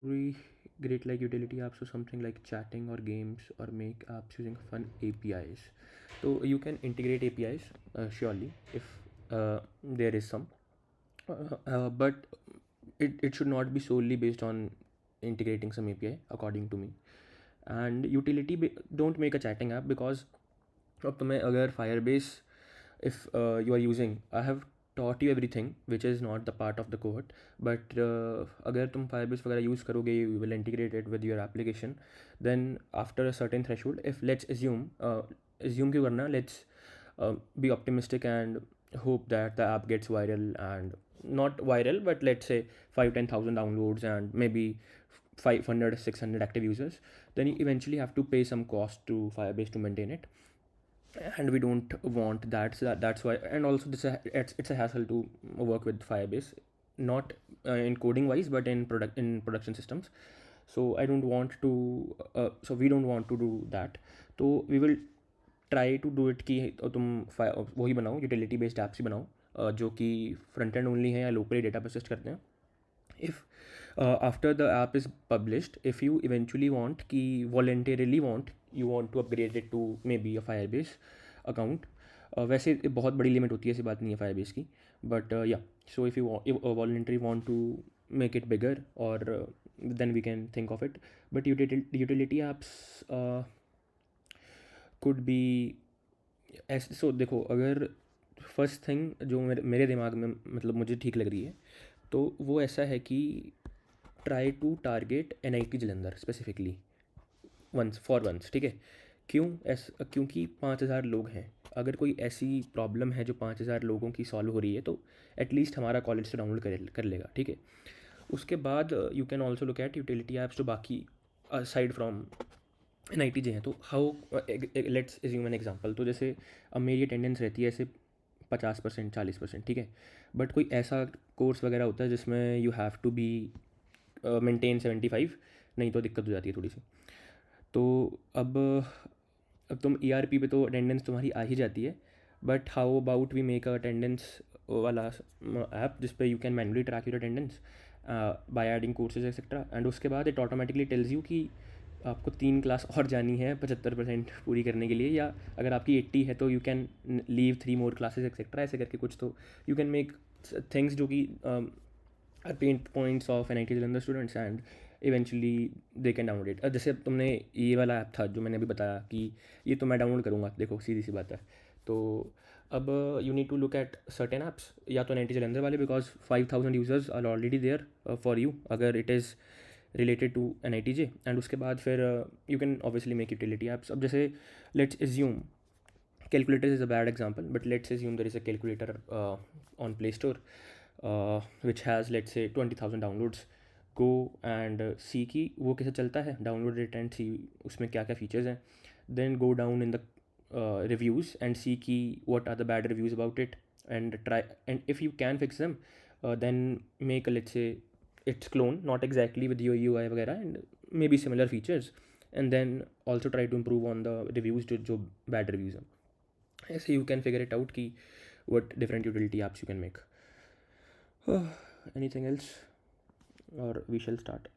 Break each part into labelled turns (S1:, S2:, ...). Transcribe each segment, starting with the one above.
S1: We great like utility apps or something like chatting or games or make apps using fun APIs. So you can integrate APIs, surely, if there is some, but it should not be solely based on integrating some API, according to me. And don't make a chatting app, because अब तुम्हें अगर Firebase, if you are using, I have taught you everything which is not the part of the code, but अगर तुम Firebase वगैरह use करोगे, you will integrate it with your application, then after a certain threshold, if let's assume क्यों करना, let's be optimistic and hope that the app gets viral, and not viral, but let's say 5-10,000 downloads and maybe 500-600 active users, then you eventually have to pay some cost to Firebase to maintain it, and we don't want that. So that's why. And also it's a hassle to work with Firebase, not in coding wise, but in production systems. So I don't want to so we don't want to do that. So we will try to do it कि तुम वही बनाओ, utility based apps ही बनाओ, जो कि front end only है या locally data persist करते हैं. If after the app is published, if you eventually want कि voluntarily you want to upgrade it to maybe a Firebase account, वैसे बहुत बड़ी लिमिट होती है, ऐसी बात नहीं है Firebase की, but yeah, so if you voluntarily want to make it bigger, or then we can think of it. But utility apps could be ऐसे. सो देखो, अगर फर्स्ट थिंग जो मेरे दिमाग में मतलब मुझे ठीक लग रही है, तो वो ऐसा है कि try to target NIT Jalandhar specifically, once, ठीक है. क्योंकि 5,000 लोग हैं. अगर कोई ऐसी प्रॉब्लम है जो 5,000 लोगों की सॉल्व हो रही है, तो एटलीस्ट हमारा कॉलेज से डाउनलोड कर लेगा, ठीक है. उसके बाद you can also look at utility apps जो बाकी साइड फ्रॉम NIT जे हैं. तो how, let's assume an example. तो जैसे अब मेरी अटेंडेंस रहती है ऐसे 50%, 40%, ठीक है. बट कोई ऐसा कोर्स वगैरह होता है जिसमें you have to be maintain 75, नहीं तो दिक्कत हो जाती है थोड़ी सी. तो अब तुम ERP पे तो अटेंडेंस तुम्हारी आ ही जाती है, but how about we make a attendance वाला ऐप जिस पे you can manually track your attendance by adding courses etcetera, and उसके बाद इट ऑटोमेटिकली टेल्स यू कि आपको 3 क्लास और जानी है 75% पूरी करने के लिए, या अगर आपकी 80 है तो you can leave 3 more classes etcetera, ऐसे करके कुछ. तो यू कैन मेक थिंग्स जो कि are pain points of NIT Jalandhar students, and eventually they can download it. जैसे अब तुमने ये वाला ऐप था जो मैंने अभी बताया कि ये तो मैं डाउनलोड करूँगा, देखो सीधी सी बात है. तो अब you need to look at certain apps, या तो NIT जलंधर वाले, because 5,000 users are already there for you, अगर it is related to NIT J. And उसके बाद फिर you can obviously make utility apps. अब जैसे let's assume, calculator is a bad example, but let's assume there is a calculator on Play Store which has, let's say, 20,000 downloads. Go and see कि वो कैसे चलता है, download it and सी उसमें क्या क्या फीचर्स हैं. Then go down in the reviews and see कि what are the bad reviews about it, and try, and if you can fix them, then make a, let's say, its clone, not exactly with your UI वगैरह, and maybe similar features, and then also try to improve on the reviews जो bad reviews हैं. ऐसे you can figure it out कि what different utility apps you can make. Anything else, or we shall start?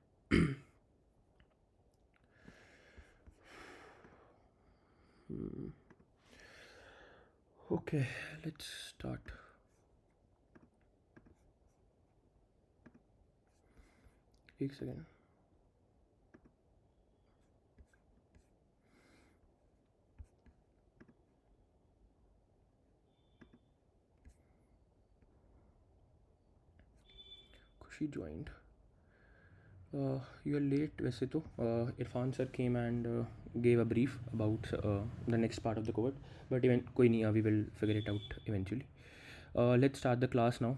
S1: Okay, let's start. एक second. खुशी joined. You are late वैसे तो. Irfan sir came and gave a brief about the next part of the code, but even कोई नहीं, we will figure it out eventually. Let's start the class now.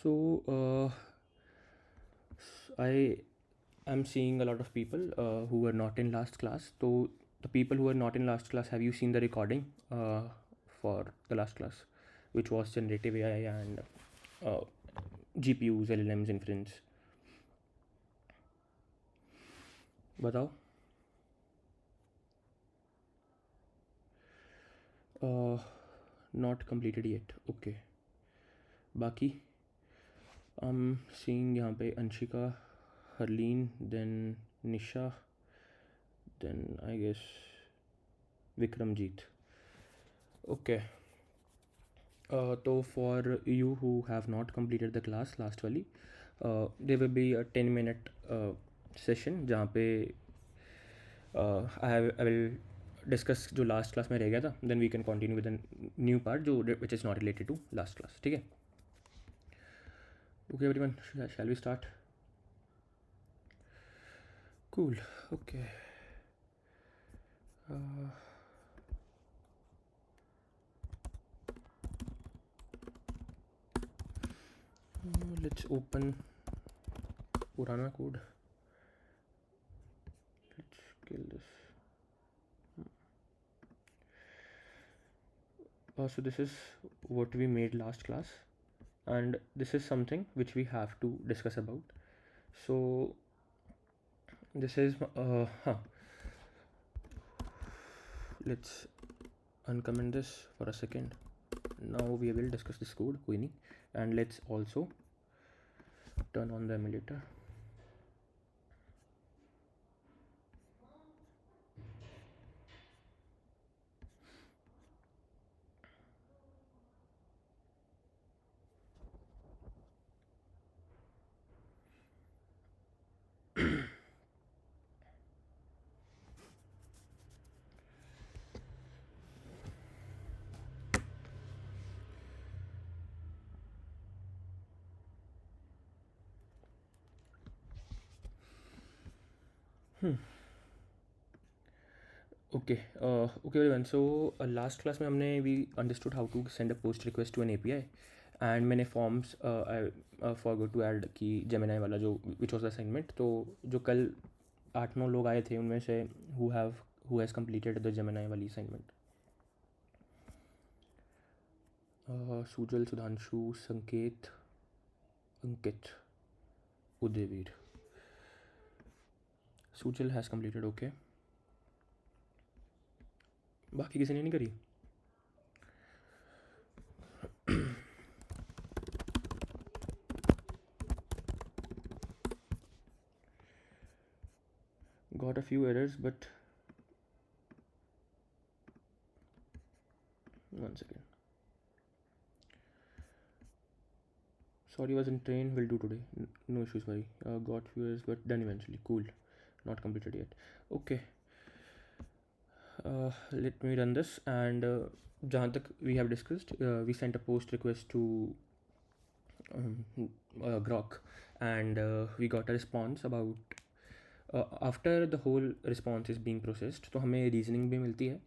S1: So I am seeing a lot of people who were not in last class. So the people who were not in last class, have you seen the recording for the last class, which was generative AI and GPUs, LLMs, inference? बताओ. Not completed yet. Okay. बाकी seeing यहाँ पे Anshika, Harleen, then Nisha, then I guess Vikramjit. Okay. तो for you who have not completed the class last वाली, there will be a 10-minute session जहाँ पे I will discuss जो last class में रह गया था, then we can continue with the new part जो which is not related to last class. ठीक है? Okay everyone, shall we start? Cool. Okay. Let's open Purana code. Let's kill this. So this is what we made last class, and this is something which we have to discuss about. So this is let's uncomment this for a second. Now we will discuss this code, कोई नहीं, and let's also turn on the emulator. Okay, everyone. So last class में हमने we understood how to send a post request to an API, and मैंने forms I forgot to add कि Gemini वाला जो which was the assignment. तो जो कल 8-9 लोग आए थे उनमें से who has completed the Gemini वाली assignment? सुजल, सुधांशु, संकेत, अंकित, Udayveer. Sujal has completed. Okay. बाकी किसी ने नहीं करी? Got a few errors, but one second. Sorry, was in train. Will do today. No issues, buddy. Got few errors, but done eventually. Cool. Not completed yet. Okay. Let me run this, and जहाँ तक we have discussed, we sent a post request to Grok, and we got a response about after the whole response is being processed. तो हमें reasoning भी मिलती है.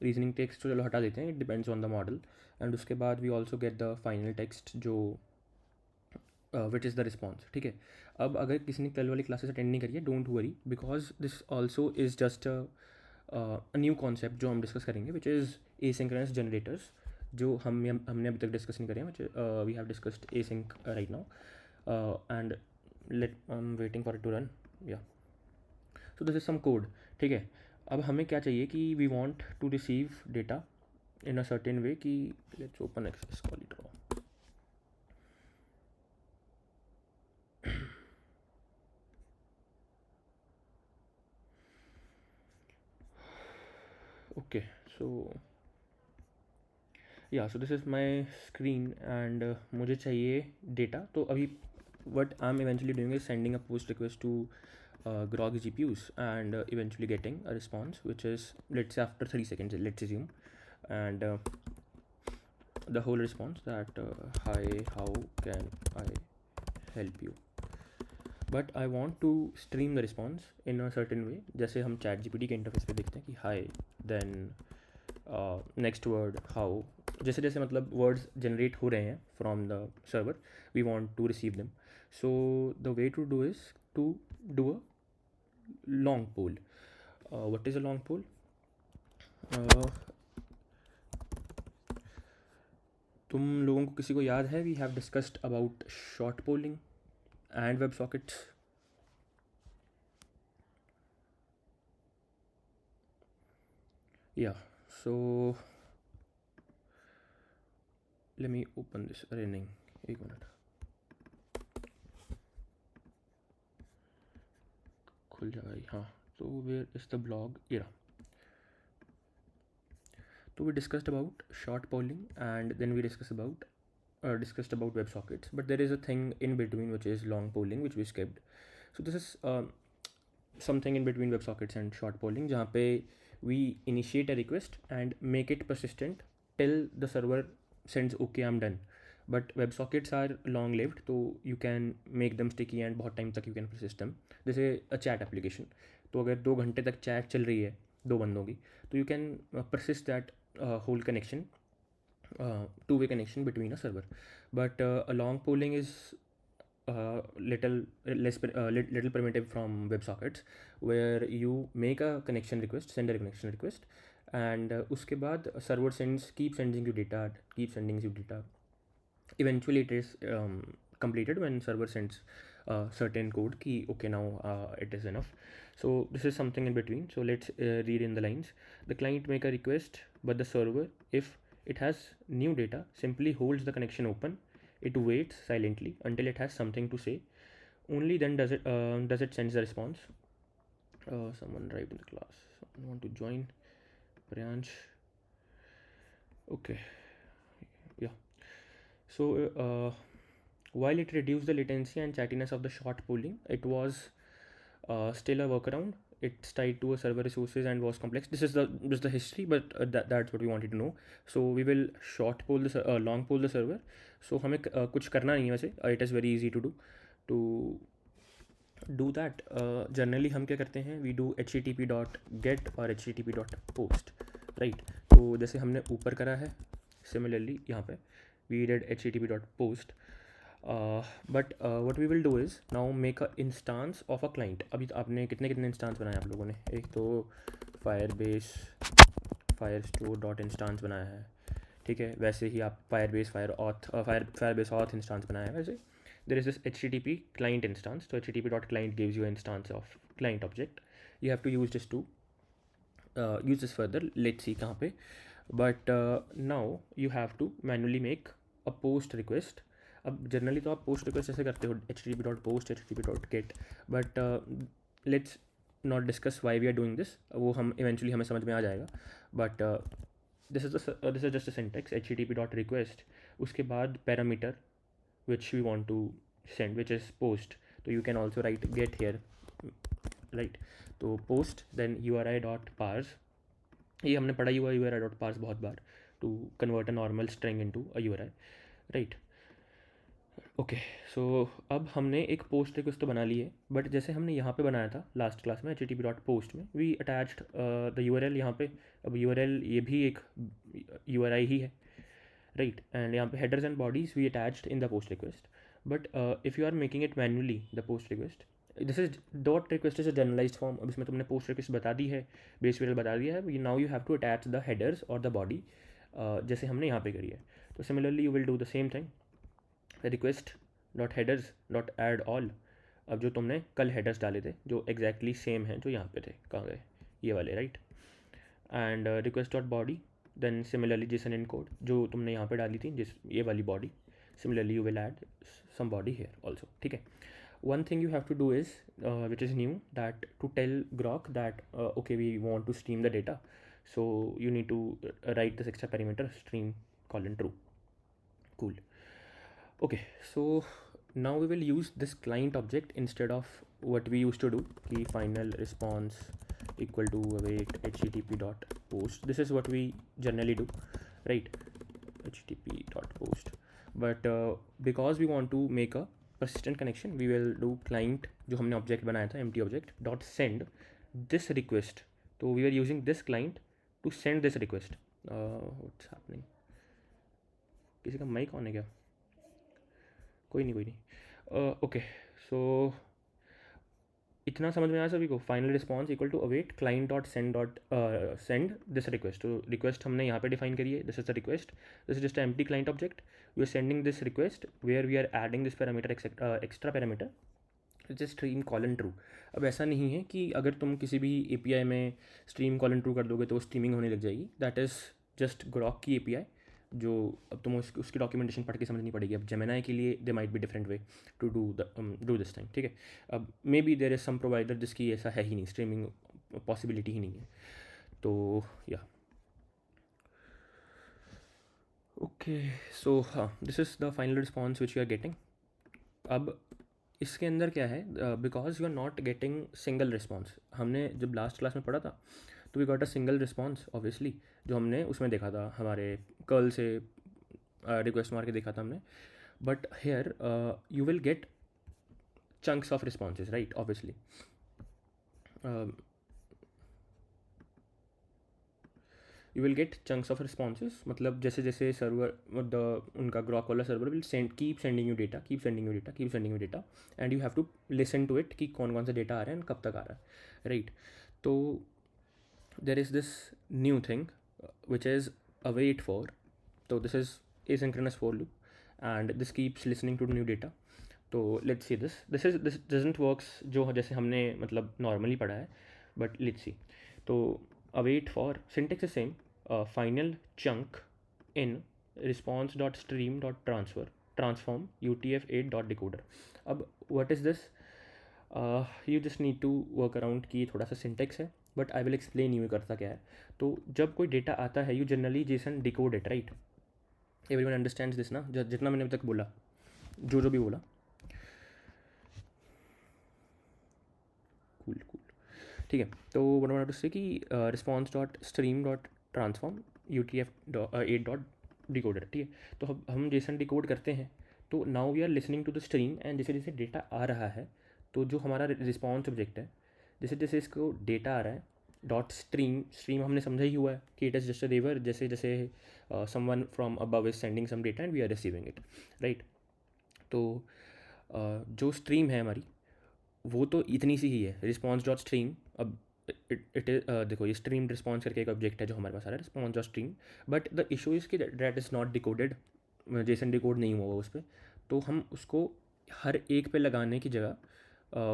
S1: Reasoning text तो चलो हटा देते हैं, it depends on the model, and उसके बाद we also get the final text जो which is the response. ठीक है. अब अगर किसी ने कल वाली क्लासेस अटेंड नहीं करी है, don't worry, because this also is just a new concept जो हम डिस्कस करेंगे, विच इज़ एसिंक्रोनस जनरेटर्स, जो हमने अभी तक डिस्कस नहीं करे हैं, which we have discussed async right now, and let I am waiting for it to run. Yeah so this is some code. ठीक है. अब हमें क्या चाहिए कि we want to receive data in a certain way कि let's open access call it. Okay, so yeah, so this is my screen, and मुझे चाहिए डेटा. तो अभी what I'm eventually doing is sending a post request to Grok GPUs, and eventually getting a response which is, let's say, after 30 seconds, let's assume, and the whole response that hi, how can I help you, but I want to stream the response in a certain way, जैसे हम chat GPT के interface पे देखते हैं कि hi, then next word, how, जैसे जैसे मतलब वर्ड्स जनरेट हो रहे हैं from the server, we want to receive them. So the way to do is to do a long poll. What is a long poll? तुम लोगों को किसी को याद है, we have discussed about short polling and WebSockets. Yeah, so let me open this, अरे नहीं, एक मिनट, खुल जाएगा हाँ. तो वेयर इज द ब्लॉग, ये रहा. So we discussed about short polling, and then we discussed about WebSockets, but there is a thing in between which is long polling, which we skipped. So this is something in between WebSockets and short polling, जहाँ पे we initiate a request and make it persistent till the server sends okay I'm done. But WebSockets are long lived, so you can make them sticky and बहुत time तक you can persist them. जैसे a chat application, तो अगर 2 घंटे तक chat चल रही है दो बंदों की, तो you can persist that whole connection, two-way connection between a server. But a long polling is little primitive from WebSockets, where you make a connection request, send a connection request, and उसके बाद server keep sending you data. Eventually it is completed when server sends certain code ki okay now it is enough. So this is something in between. So let's read in the lines. The client make a request, but the server, if it has new data, simply holds the connection open. It waits silently until it has something to say. Only then does it sends the response. Someone write in the class. Someone want to join? Priyansh. Okay. Yeah. So while it reduced the latency and chattiness of the short polling, it was still a workaround. It's tied to a server resources and was complex. This is the history, but that's what we wanted to know. So we will long poll the server. So हमें कुछ करना नहीं है वैसे. It is very easy to do. To do that, generally हम क्या करते हैं, we do http.get और http.post, right? तो जैसे हमने ऊपर करा है, similarly यहाँ पे we did http.post. But what we will do is now make a instance of a client. अभी आपने कितने इंस्टांस बनाए आप लोगों ने? एक तो firestore.instance बनाया है, ठीक है. वैसे ही आप firebase auth इंस्टांस बनाया है. वैसे there is this http client instance. So http.client gives you an instance of client object. You have to use this to use this further. Let's see कहाँ पे. But now you have to manually make a post request. अब generally तो आप post request ऐसे करते हो http.post http.get, but let's not discuss why we are doing this. वो हम इवेंचुअली हमें समझ में आ जाएगा. But this is just a syntax http.request. उसके बाद parameter which we want to send, which is post. So you can also write get here, right? तो post, then uri.parse. ये हमने पढ़ा हुआ uri.parse बहुत बार, to convert a normal string into a URI, right? Okay. So अब हमने एक पोस्ट रिक्वेस्ट तो बना ली है, बट जैसे हमने यहाँ पे बनाया था लास्ट क्लास में http.post में, वी अटैच्ड द URL यहाँ पे. अब URL ये भी एक URI ही है, right? And यहाँ पे headers and bodies we attached in the post request. But if you are making it manually, the post request, this is dot request is a generalized form. अब इसमें तुमने post request बता दी है, base URL बता दिया है. Now you have to attach the headers or the body, जैसे हमने यहाँ पे करी है. तो similarly you will do the same thing. Request dot headers dot add all. अब जो तुमने कल headers डाले थे जो exactly same हैं जो यहाँ पे थे, कहाँ गए ये वाले, right? And request dot body, then similarly JSON encode जो तुमने यहाँ पे डाली थी, ये वाली body, similarly you will add some body here also, ठीक है. One thing you have to do is which is new, that to tell Grok that okay we want to stream the data, so you need to write this extra parameter stream :true. Cool. Okay, so now we will use this client object instead of what we used to do, key final response equal to await http.post. This is what we generally do, right? http.post. But because we want to make a persistent connection, we will do client जो हमने object बनाया था, empty object dot send this request. So we are using this client to send this request. What's happening? किसी का mic on है क्या? कोई नहीं. ओके, सो इतना समझ में आया सभी को. Final response equal to await client dot send this request. तो रिक्वेस्ट हमने यहाँ पे डिफाइन करी है. This is the request. This is just empty client object. We are sending this request where we are adding this parameter extra parameter is stream :true. अब ऐसा नहीं है कि अगर तुम किसी भी API में stream : true कर दोगे तो स्ट्रीमिंग होने लग जाएगी. दैट इज़ जस्ट ग्रॉक की API. जो अब तुम उसकी डॉक्यूमेंटेशन पढ़ के समझनी पड़ेगी। अब जेमिनी के लिए they might be different way to do this thing, ठीक है। अब maybe there is some provider जिसकी ऐसा है ही नहीं, स्ट्रीमिंग पॉसिबिलिटी ही नहीं है, तो या ओके। सो हाँ, this is the final response which you are getting. अब इसके अंदर क्या है, because you are not getting single response. हमने जब लास्ट क्लास में पढ़ा था तो we got a single response obviously, जो हमने उसमें देखा था हमारे कर्ल से रिक्वेस्ट मार के देखा था हमने। But here you will get chunks of responses, right, obviously. You will get chunks of responses, मतलब जैसे जैसे सर्वर द उनका ग्रॉक वाला server will keep sending you data, keep sending you data, keep sending you data, and you have to listen to it कि कौन कौन सा data आ रहा है एंड कब तक आ रहा है, राइट। तो there is this new thing which is await for. So this is asynchronous for loop, and this keeps listening to new data. तो let's see this doesn't works जो जैसे हमने मतलब normally पढ़ा है, but let's see. तो await for syntax is same, final chunk in response dot stream dot transform utf8 dot decoder. अब what is this? You just need to work around की थोड़ा सा सिंटेक्स है, but I will explain you करता क्या है। तो जब कोई डेटा आता है you generally JSON decode it, right. Everyone understands this ना, जितना मैंने अभी तक बोला, जो भी बोला, कूल कूल, ठीक है। तो what I want to say कि response dot stream dot transform UTF-8 dot decoder, ठीक है। तो हम जेसन डिकोड करते हैं, तो now we are listening to the stream, and जैसे जैसे डेटा आ रहा है तो जो हमारा रिस्पॉन्स ऑब्जेक्ट है, जैसे जैसे इसको डेटा आ रहा है, डॉट स्ट्रीम हमने समझा ही हुआ है कि it is just a river, जैसे जैसे someone from above is sending some data and we are receiving it, right. तो जो स्ट्रीम है हमारी वो तो इतनी सी ही है, रिस्पॉन्स डॉट स्ट्रीम। अब इट देखो, ये स्ट्रीम रिस्पॉन्स करके एक ऑब्जेक्ट है जो हमारे पास आ रहा है, response dot stream. But the issue is कि that is not decoded, JSON decode नहीं हुआ उस पर। तो हम उसको हर एक पे लगाने की जगह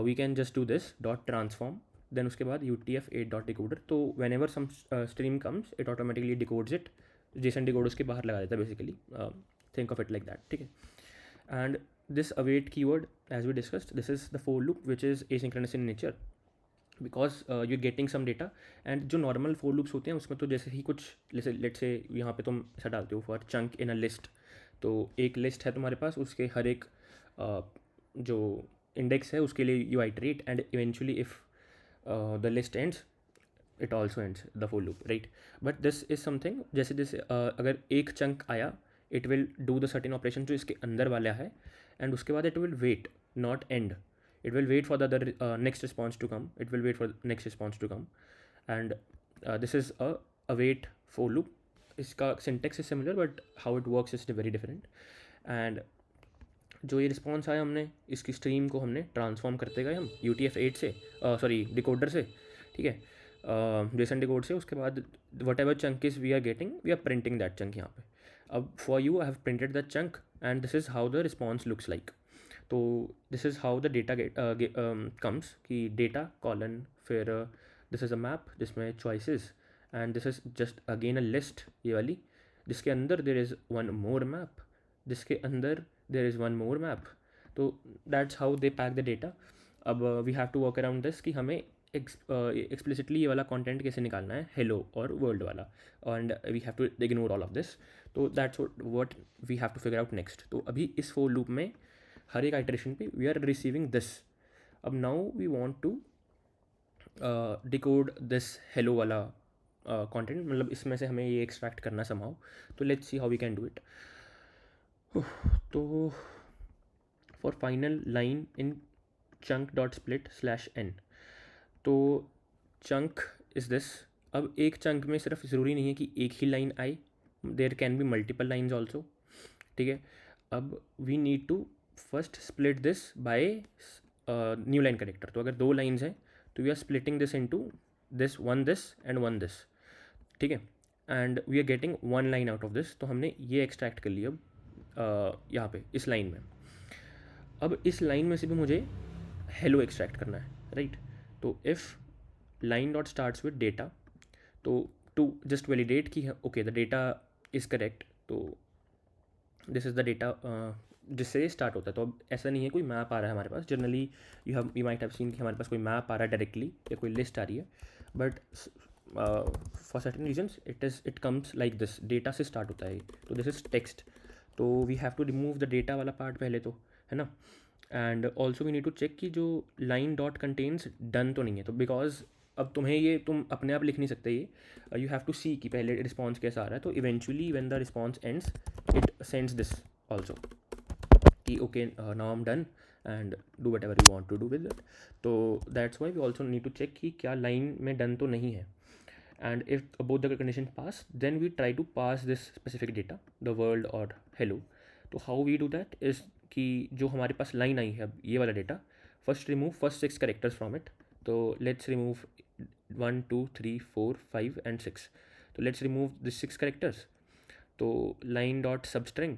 S1: we can just do this dot transform, then उसके बाद UTF-8 डॉट डिकोडर। तो whenever some stream comes it automatically decodes it, JSON decode उसके बाहर लगा देता है basically, think of it like that, ठीक है। And this await keyword, as we discussed, this is the for loop which is asynchronous in nature, because you're getting some data. and जो normal for loops होते हैं उसमें तो जैसे ही कुछ, जैसे लेट से यहाँ पे तुम ऐसा डालते हो for chunk in a list, तो एक लिस्ट है तुम्हारे पास, उसके हर एक जो इंडेक्स है उसके लिए you iterate, and eventually if the list ends it also ends the for loop, right? but this is something, जैसे जैसे अगर एक चंक आया it will do the certain operation जो इसके अंदर वाला है, एंड उसके बाद it will wait, not and, it will wait for the other next response to come, it will wait for next response to come. And this is a await for loop. इसका syntax is similar but how it works is very different. and जो ये response आया हमने इसकी stream को हमने transform करते गए हम UTF-8 से, सॉरी डिकोडर से, ठीक है, जेसन डिकोड से। उसके बाद whatever chunk is we are getting, we are printing that chunk यहाँ पे। अब for you I have printed that chunk and this is how the response looks like. तो this is how the data comes कि data colon, फिर this is a map जिसमें choices, and this is just again a list ये वाली, जिसके अंदर there is one more map, जिसके अंदर there is one more map. तो that's how they pack the data. अब we have to work around this कि हमें एक्सप्लिसिटली ये वाला कंटेंट कैसे निकालना है, हेलो और वर्ल्ड वाला, and we have to ignore all of this. तो that's what we have to figure out next. तो अभी इस फोर लूप में हर एक आइटरेशन पे वी आर रिसीविंग दिस। अब now we want to decode this hello वाला कंटेंट, मतलब इसमें से हमें ये एक्सट्रैक्ट करना समहाउ। तो let's see how we can do it. तो for final line in chunk dot split slash n, तो चंक इज़ दिस। अब एक चंक में सिर्फ ज़रूरी नहीं है कि एक ही लाइन आए, there can be multiple lines also, ठीक है। अब we need to first split this by new line connector. तो अगर दो लाइन्स हैं तो we are splitting this into this and one this, ठीक है। And we are getting one line out of this. तो हमने ये एक्सट्रैक्ट कर लिया अब यहाँ पे इस लाइन में। अब इस लाइन में से भी मुझे हेलो एक्सट्रैक्ट करना है, राइट। तो if line dot starts with data, तो टू जस्ट वैलिडेट कि okay the data is correct, तो दिस इज़ द डेटा जिससे स्टार्ट होता है। तो अब ऐसा नहीं है कोई मैप आ रहा है हमारे पास, generally you might have seen कि हमारे पास कोई मैप आ रहा है डायरेक्टली या कोई लिस्ट आ रही है, but for certain reasons it comes like this, data से स्टार्ट होता है। तो दिस इज़ टेक्स्ट, तो we have to remove the data वाला पार्ट पहले, तो है ना। And also we need to check कि जो लाइन डॉट कंटेन्स डन तो नहीं है, तो बिकॉज अब तुम्हें ये तुम अपने आप लिख नहीं सकते ये, यू हैव टू सी कि पहले रिस्पॉन्स कैसा आ रहा है। तो eventually when the response ends it sends this also कि okay now I am done and do whatever you want to do with it. तो that's why we also need to check कि क्या line में done तो नहीं है। And if both the condition pass then we try to pass this specific data, the world और hello. तो how we do that is कि जो हमारे पास लाइन आई है अब ये वाला data, first remove first 6 characters from it. तो लेट्स रिमूव 1 2 3 4 5 एंड 6। तो लेट्स रिमूव दिस 6 कैरेक्टर्स। तो लाइन डॉट सब स्ट्रिंग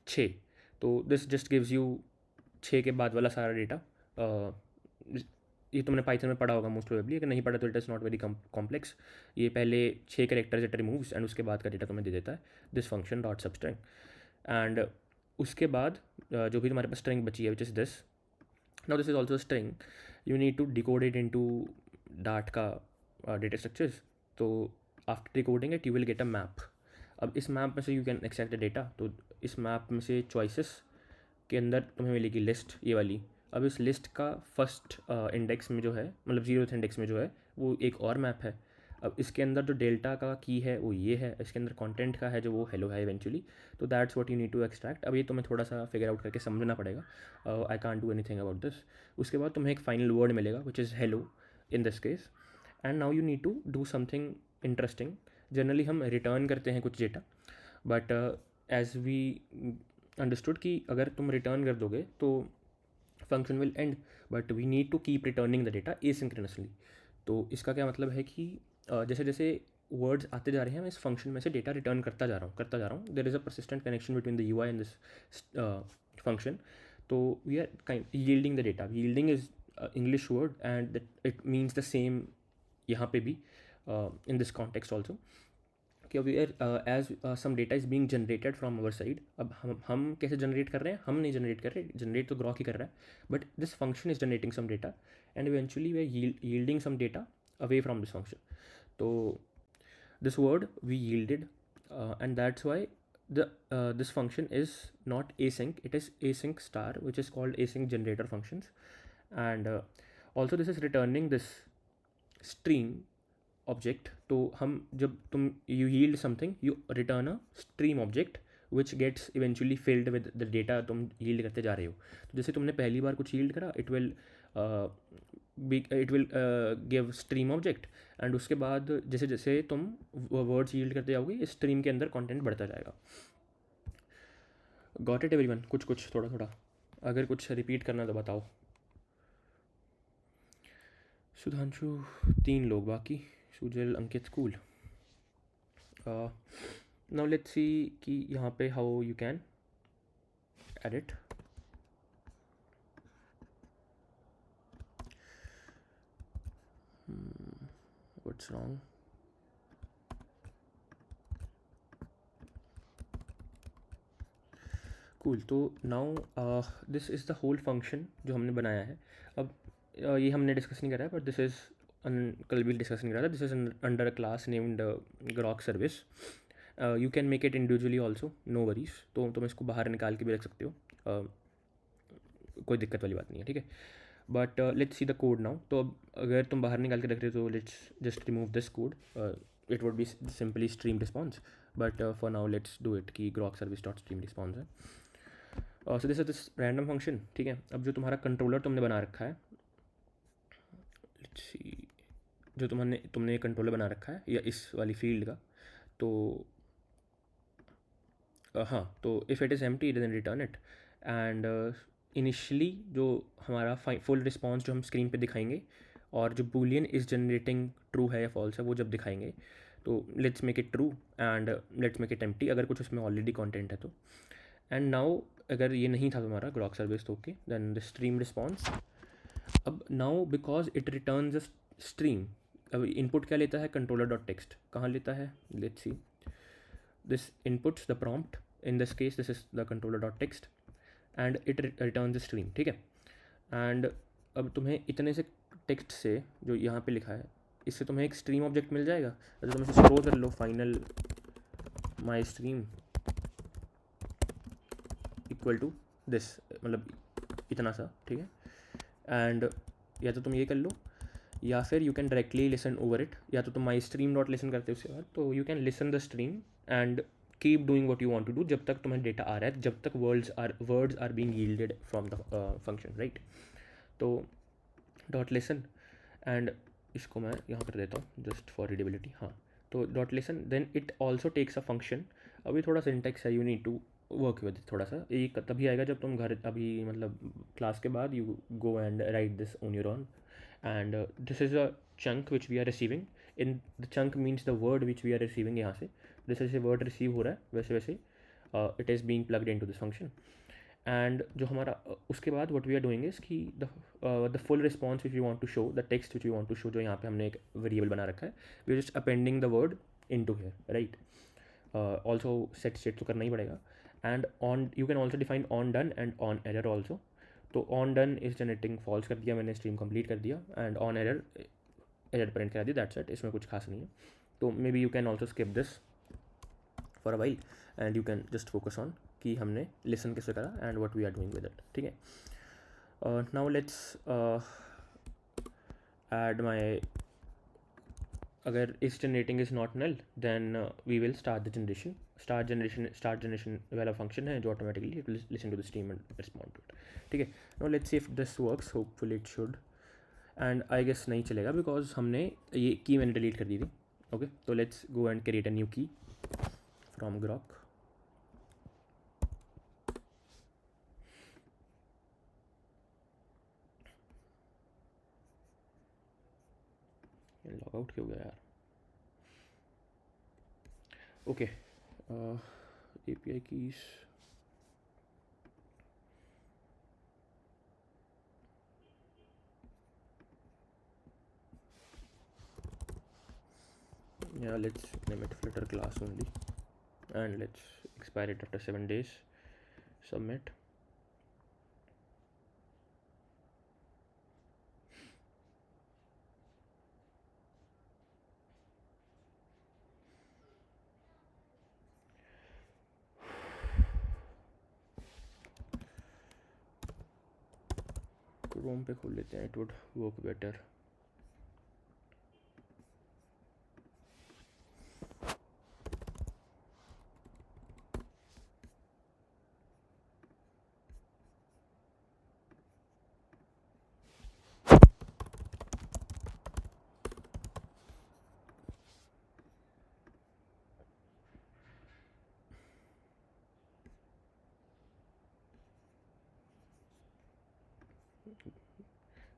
S1: 6, तो दिस जस्ट गिव्स यू 6 के बाद वाला सारा डेटा। ये तुमने पाइथन में पढ़ा होगा मोस्ट प्रोबेबली, अगर नहीं पढ़ा तो it is not very complex. ये पहले 6 कैरेक्टर्स इट रिमूव्स एंड उसके बाद का डेटा तुम्हें दे देता है this function dot substring. And उसके बाद जो भी तुम्हारे पास स्ट्रिंग बची है which is this, now this is also string, you need to decode it into डाट का डेटा स्ट्रक्चर्स। तो after decoding it you will get a map. अब इस मैप में से you can extract the data. तो इस मैप में से चॉइसेस के अंदर तुम्हें मिलेगी लिस्ट ये वाली। अब इस लिस्ट का फर्स्ट इंडेक्स में जो है, मतलब 0th इंडेक्स में जो है वो एक और मैप है। अब इसके अंदर जो डेल्टा का की है वो ये है, इसके अंदर कंटेंट का है जो वो हेलो है इवेंचुअली। तो that's what you need to extract. अब ये तुम्हें थोड़ा सा फिगर आउट करके समझना पड़ेगा, I can't do anything about this. उसके बाद तुम्हें एक फाइनल वर्ड मिलेगा which is hello in this case. And now you need to do something interesting. Generally हम रिटर्न करते हैं कुछ डेटा, बट एज वी अंडरस्टूड कि अगर तुम रिटर्न कर दोगे तो function will end, but we need to keep returning the data asynchronously. तो इसका क्या मतलब है कि जैसे जैसे वर्ड्स आते जा रहे हैं मैं इस फंक्शन में से डेटा रिटर्न करता जा रहा हूँ। There is a persistent connection between the UI and this function. तो we are kind yielding the data. Yielding is English word and it means the same यहाँ पे भी इन दिस कॉन्टेक्स्ट ऑल्सो, कि अभी as some data is being generated from our side. अब हम कैसे generate कर रहे हैं, हम नहीं जनरेट कर रहे, जनरेट तो ग्रॉक ही कर रहा है, but this function is generating some data and eventually we are yielding some data away from this function. तो this word we yielded, and that's why this function is not async, it is async star, which is called async generator functions. And also this is returning this stream object। तो हम जब तुम you yield something you return a stream object which gets eventually filled with the data तुम yield करते जा रहे हो। तो जैसे तुमने पहली बार कुछ yield करा it will give stream object, and उसके बाद जैसे जैसे तुम वर्ड्स यील्ड करते जाओगे इस स्ट्रीम के अंदर कंटेंट बढ़ता जाएगा। Got it everyone? कुछ कुछ थोड़ा थोड़ा, अगर कुछ रिपीट करना तो बताओ। सुधांशु 3 लोग बाकी, Sujal Ankit cool. Now let's see कि यहाँ पे how you can edit. What's wrong? Cool. तो now this is the whole function जो हमने बनाया है। अब ये हमने डिस्कस नहीं करा है, बट दिस इज़ कल भी डिस्कस नहीं करा था। This is under a class named Grok service. You can make it individually also, no worries. तो तुम इसको बाहर निकाल के भी रख सकते हो, कोई दिक्कत वाली बात नहीं है, ठीक है। But let's see the code now. तो अब अगर तुम बाहर निकाल के रख रहे हो तो let's just remove this code, it would be simply stream response, but for now let's do it कि Grok service dot stream response है। So this is this random function, ठीक है। अब जो तुम्हारा कंट्रोलर तुमने बना रखा है, लेट्स सी, जो तुमने कंट्रोलर बना रखा है या इस वाली फील्ड का, तो हाँ, तो if it is empty then return it. And initially जो हमारा फुल रिस्पॉन्स जो हम स्क्रीन पे दिखाएंगे और जो बूलियन इज़ जनरेटिंग ट्रू है या फॉल्स है वो जब दिखाएंगे, तो let's make it true and let's make it empty अगर कुछ उसमें ऑलरेडी कंटेंट है तो। एंड नाउ अगर ये नहीं था तुम्हारा ग्रॉक सर्विस तो okay, then the stream response. अब now because it return the stream, अब इनपुट क्या लेता है, कंट्रोलर डॉट टेक्स्ट। कहाँ लेता है, let's see, this inputs the prompt. In this case this is the controller.text and it returns the stream, ठीक है. एंड अब तुम्हें इतने से टेक्स्ट से जो यहाँ पे लिखा है इससे तुम्हें एक स्ट्रीम ऑब्जेक्ट मिल जाएगा. तो तुम इसे स्क्रॉल कर लो, final my stream equal to this, मतलब इतना सा, ठीक है. एंड या तो तुम ये कर लो या फिर you can directly listen over it. या तो तुम माई स्ट्रीम डॉट लिसन करते हो उसके बाद, तो you can listen the stream and keep doing what you want to do जब तक तुम्हें डेटा आ रहा है, जब तक words are being yielded from the function, right. तो डॉट लिसन एंड इसको मैं यहाँ कर देता हूँ जस्ट फॉर रीडेबिलिटी. हाँ, तो dot listen then it also takes a function. अभी थोड़ा सिंटेक्स है, you need to work with थोड़ा सा. एक तभी आएगा जब तुम घर अभी मतलब क्लास के बाद you go and write this on your own. And this is a chunk which we are receiving. In the chunk means the word which we are receiving. यहाँ से जैसे जैसे वर्ड रिसीव हो रहा है वैसे वैसे it is being plugged into this function. And जो हमारा उसके बाद what we are doing is कि the full response which we want to show, the text which we want to show, जो यहाँ पे हमने एक वेरिएबल बना रखा है, we are just appending the word into here, right. Also set set तो करना ही पड़ेगा. And on you can also define on done and on error also. तो on done is generating false कर दिया मैंने, स्ट्रीम कंप्लीट कर दिया. And on error error print करा दी, दैट्स इट. इसमें कुछ खास नहीं है. तो maybe you can also skip this for a while and you can just focus on कि हमने लिसन कैसे करा and what we are doing with it, ठीक है. नाउ लेट्स ऐड माई, अगर इस generating is not null then we will start the generation. Start generation वाला function है जो automatically it will listen to the stream and respond to it, ठीक है. Now let's see if this works, hopefully it should. And I guess नहीं चलेगा because हमने ये की मैंने डिलीट कर दी थी. ओके, तो let's go and create a new की फ्रॉम ग्रॉक. लॉग आउट क्यों गया यार. Okay, API keys. Yeah, let's name it flutter class only and let's expire it after 7 days. Submit. Chrome पे खोल लेते हैं, it would work better.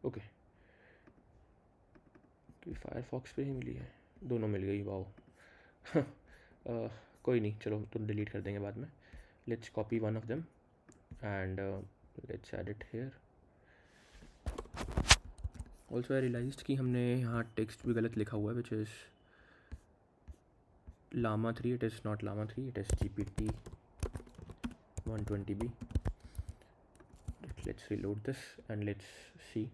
S1: Okay, तो Firefox पे ही मिली है, दोनों मिल गई, वाओ. कोई नहीं, चलो तो डिलीट कर देंगे बाद में. Let's copy one of them and let's add it here. Also I realized कि हमने यहाँ टेक्स्ट भी गलत लिखा हुआ है, which is llama 3. It is not llama 3, it is GPT 120B. Let's reload this and let's see.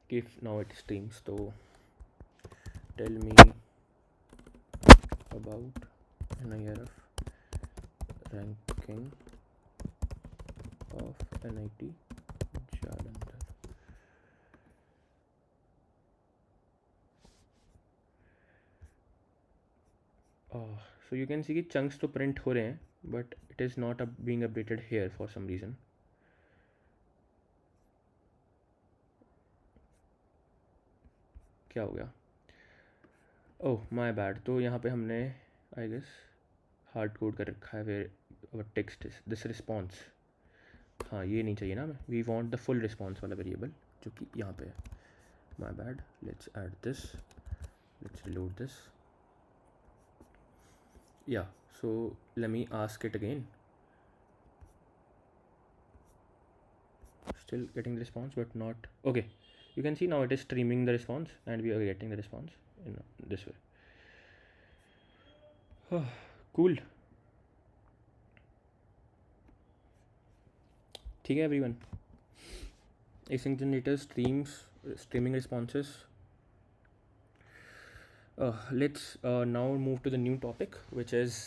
S1: If now it streams, so tell me about NIRF ranking of NIT Jalandhar. So you can see कि chunks तो print हो रहे हैं but it is not being updated here for some reason. क्या हो गया? Oh my bad. तो यहाँ पे हमने आई गेस हार्ड कोड कर रखा है फिर टेक्स्ट दिस रिस्पॉन्स. हाँ, ये नहीं चाहिए ना हमें, we want the full response वाला वेरिएबल जो कि यहाँ पे है. My bad. Let's add this, let's reload this. Yeah so let me ask it again. still getting the response but not okay. You can see now it is streaming the response and we are getting the response in this way. Cool. ठीक है everyone. Async generator streaming responses. Let's now move to the new topic, which is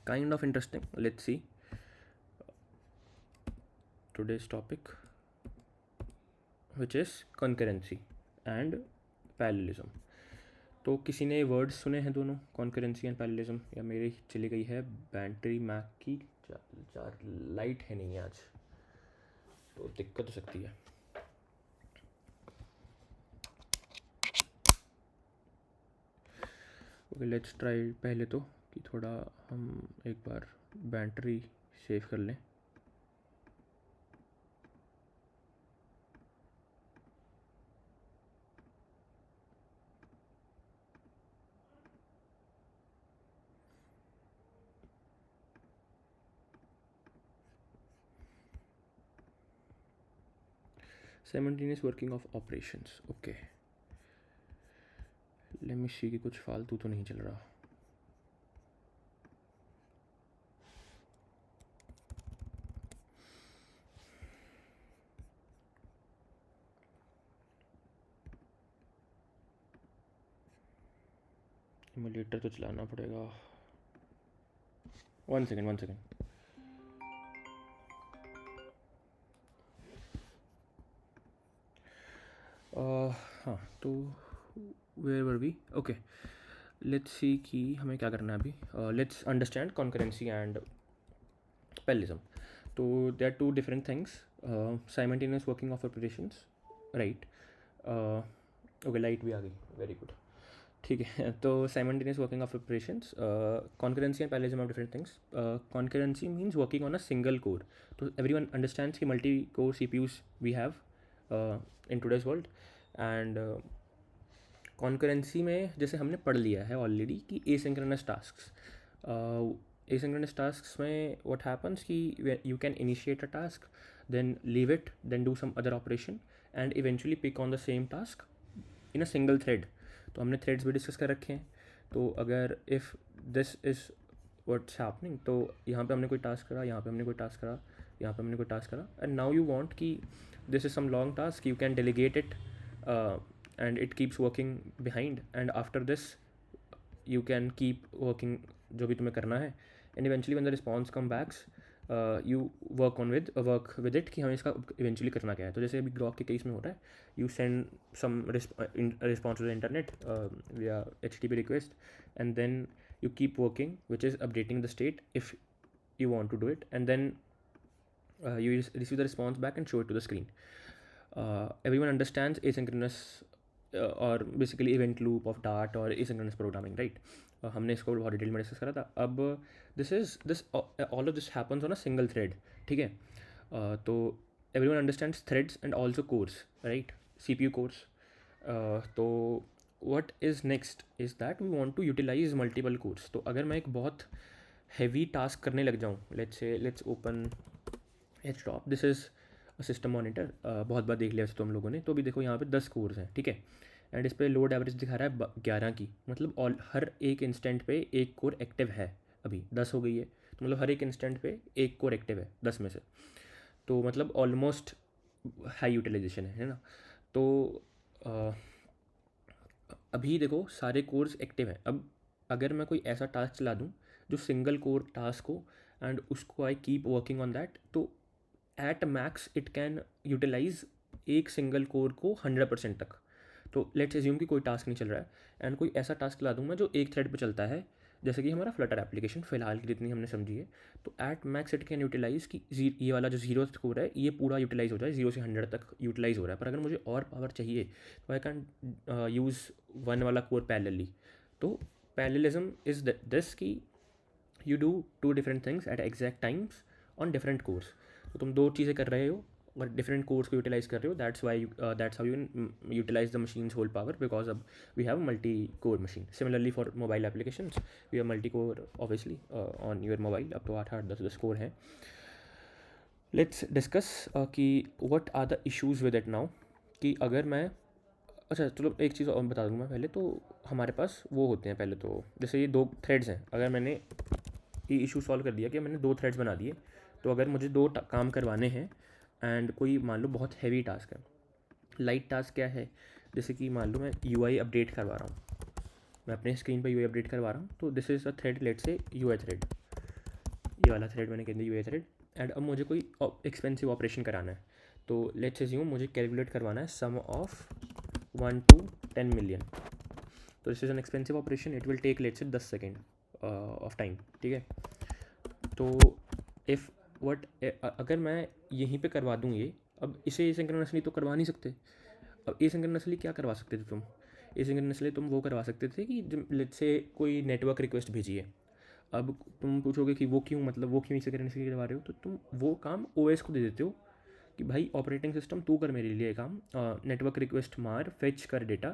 S1: kind of interesting. Let's see today's topic, which is concurrency and parallelism. तो किसी ने words सुने हैं दोनों, concurrency and parallelism? या मेरी चली गई है बैटरी मैक की चार लाइट है नहीं आज, तो दिक्कत हो सकती है. ओके लेट्स ट्राई पहले तो कि थोड़ा हम एक बार बैटरी सेव कर लें. Simultaneous working of operations. Okay. Let me see कि कुछ फालतू तो नहीं चल रहा. इमुलेटर तो चलाना पड़ेगा. One second. हाँ तो where were we. Okay let's see कि हमें क्या करना है अभी. Let's understand concurrency and parallelism. तो they are two different things. Simultaneous working of operations, right. Okay light भी आ गई, वेरी गुड. ठीक है तो simultaneous working of operations, concurrency and parallelism are different things. Concurrency means working on a single core. तो everyone understands कि multi core CPUs we have in today's world. And concurrency में जैसे हमने पढ़ लिया है ऑलरेडी कि एसिंक्रोनस टास्क्स. एसिंक्रोनस टास्क्स में व्हाट हैपन्स कि you can initiate a task, then leave it, then do some other operation and eventually pick on the same task in a single thread. तो हमने threads भी discuss कर रखे हैं. तो अगर if this is what's happening, तो यहाँ पे हमने कोई टास्क करा, यहाँ पे हमने कोई टास्क करा, यहाँ पे हमने कोई टास्क करा, एंड नाउ यू वांट कि this is some long task, you can delegate it and it keeps working behind, and after this you can keep working जो भी तुम्हें करना है, and eventually when the response come backs you work with it कि हमें इसका eventually करना क्या है. तो जैसे अभी ग्रॉक के केस में हो रहा है, you send some response to the internet via HTTP request, and then you keep working, which is updating the state if you want to do it, and then you receive the response back and show it to the screen. Everyone understands asynchronous or basically event loop of Dart or asynchronous programming, right? हमने इसको बहुत detail में discuss करा था. अब all of this happens on a single thread. ठीक है. तो everyone understands threads and also cores, right? CPU cores. तो what is next is that we want to utilize multiple cores. तो अगर मैं एक बहुत heavy task करने लग जाऊँ, let's open HTOP. This is system monitor. बहुत बार देख लिया वैसे तो हम लोगों ने. तो भी देखो यहाँ पे 10 कोर्स हैं, ठीक है. एंड इस पर लोड एवरेज दिखा रहा है 11 की. मतलब हर एक इंस्टेंट पे एक कोर एक्टिव है. अभी 10 हो गई है, तो मतलब हर एक इंस्टेंट पे एक कोर एक्टिव है 10 में से. तो मतलब ऑलमोस्ट हाई यूटिलाइजेशन है ना. तो अभी देखो सारे कोर्स एक्टिव हैं. अब अगर मैं कोई ऐसा टास्क चला दूँ जो सिंगल कोर टास्क हो एंड उसको I keep working on that, तो at max it can utilise एक सिंगल कोर को 100% तक. तो लेट्स एज्यूम कि कोई टास्क नहीं चल रहा है एंड कोई ऐसा टास्क ला दूँ मैं जो एक थ्रेड पे चलता है, जैसे कि हमारा फ्लटर एप्लीकेशन फ़िलहाल की जितनी हमने समझी है. तो at max it can utilize कि ये वाला जो 0 कोर है ये पूरा यूटिलाइज हो जाए, 0 से 100 तक यूटिलाइज हो रहा है. पर अगर मुझे और पावर चाहिए तो आई कैन यूज़ 1 वाला कोर पैरेलली. तो पैरेललिज्म इज़ दिस कि you do 2 different things at exact times on different course. तो तुम 2 चीज़ें कर रहे हो और डिफरेंट कोर्स को यूटिलाइज कर रहे हो. That's how you can utilise the machine's whole power, because अब we have multi core machine. Similarly for mobile applications we have multi core obviously on your mobile. अब तो 8-8 10-10 कोर हैं. Let's discuss कि what are the issues with it now, कि अगर मैं, अच्छा चलो एक चीज़ और बता दूँगा पहले। तो हमारे पास वो होते हैं पहले, तो जैसे ये 2 थ्रेड्स हैं, अगर मैंने ये इशू सॉल्व कर दिया कि मैंने 2 थ्रेड्स बना दिए, तो अगर मुझे 2 काम करवाने हैं एंड कोई मान लो बहुत हैवी टास्क है, लाइट टास्क क्या है, जैसे कि मान लो मैं यूआई अपडेट करवा रहा हूँ, मैं अपने स्क्रीन पर यूआई अपडेट करवा रहा हूँ, तो this is a thread, let say UI thread, ये वाला थ्रेड मैंने कह दिया यूआई थ्रेड। एंड अब मुझे कोई एक्सपेंसिव ऑपरेशन कराना है, तो लेट्स अज्यूम मुझे कैलकुलेट करवाना है सम ऑफ 1 to 10 मिलियन। तो this is an expensive operation, it will take let's say 10 second of time, ठीक है। तो इफ़ वट अगर मैं यहीं पे करवा दूँ ये, अब इसे एसिंक्रोनसली तो करवा नहीं सकते। अब एसिंक्रोनसली क्या करवा सकते थे तुम, एसिंक्रोनसली तुम वो करवा सकते थे कि जब लेट्स से कोई नेटवर्क रिक्वेस्ट भेजी है, अब तुम पूछोगे कि वो क्यों, मतलब वो क्यों एसिंक्रोनसली करवा रहे हो, तो तुम वो काम ओएस को दे देते हो कि भाई ऑपरेटिंग सिस्टम तू कर मेरे लिए काम, नेटवर्क रिक्वेस्ट मार, फेच कर डेटा,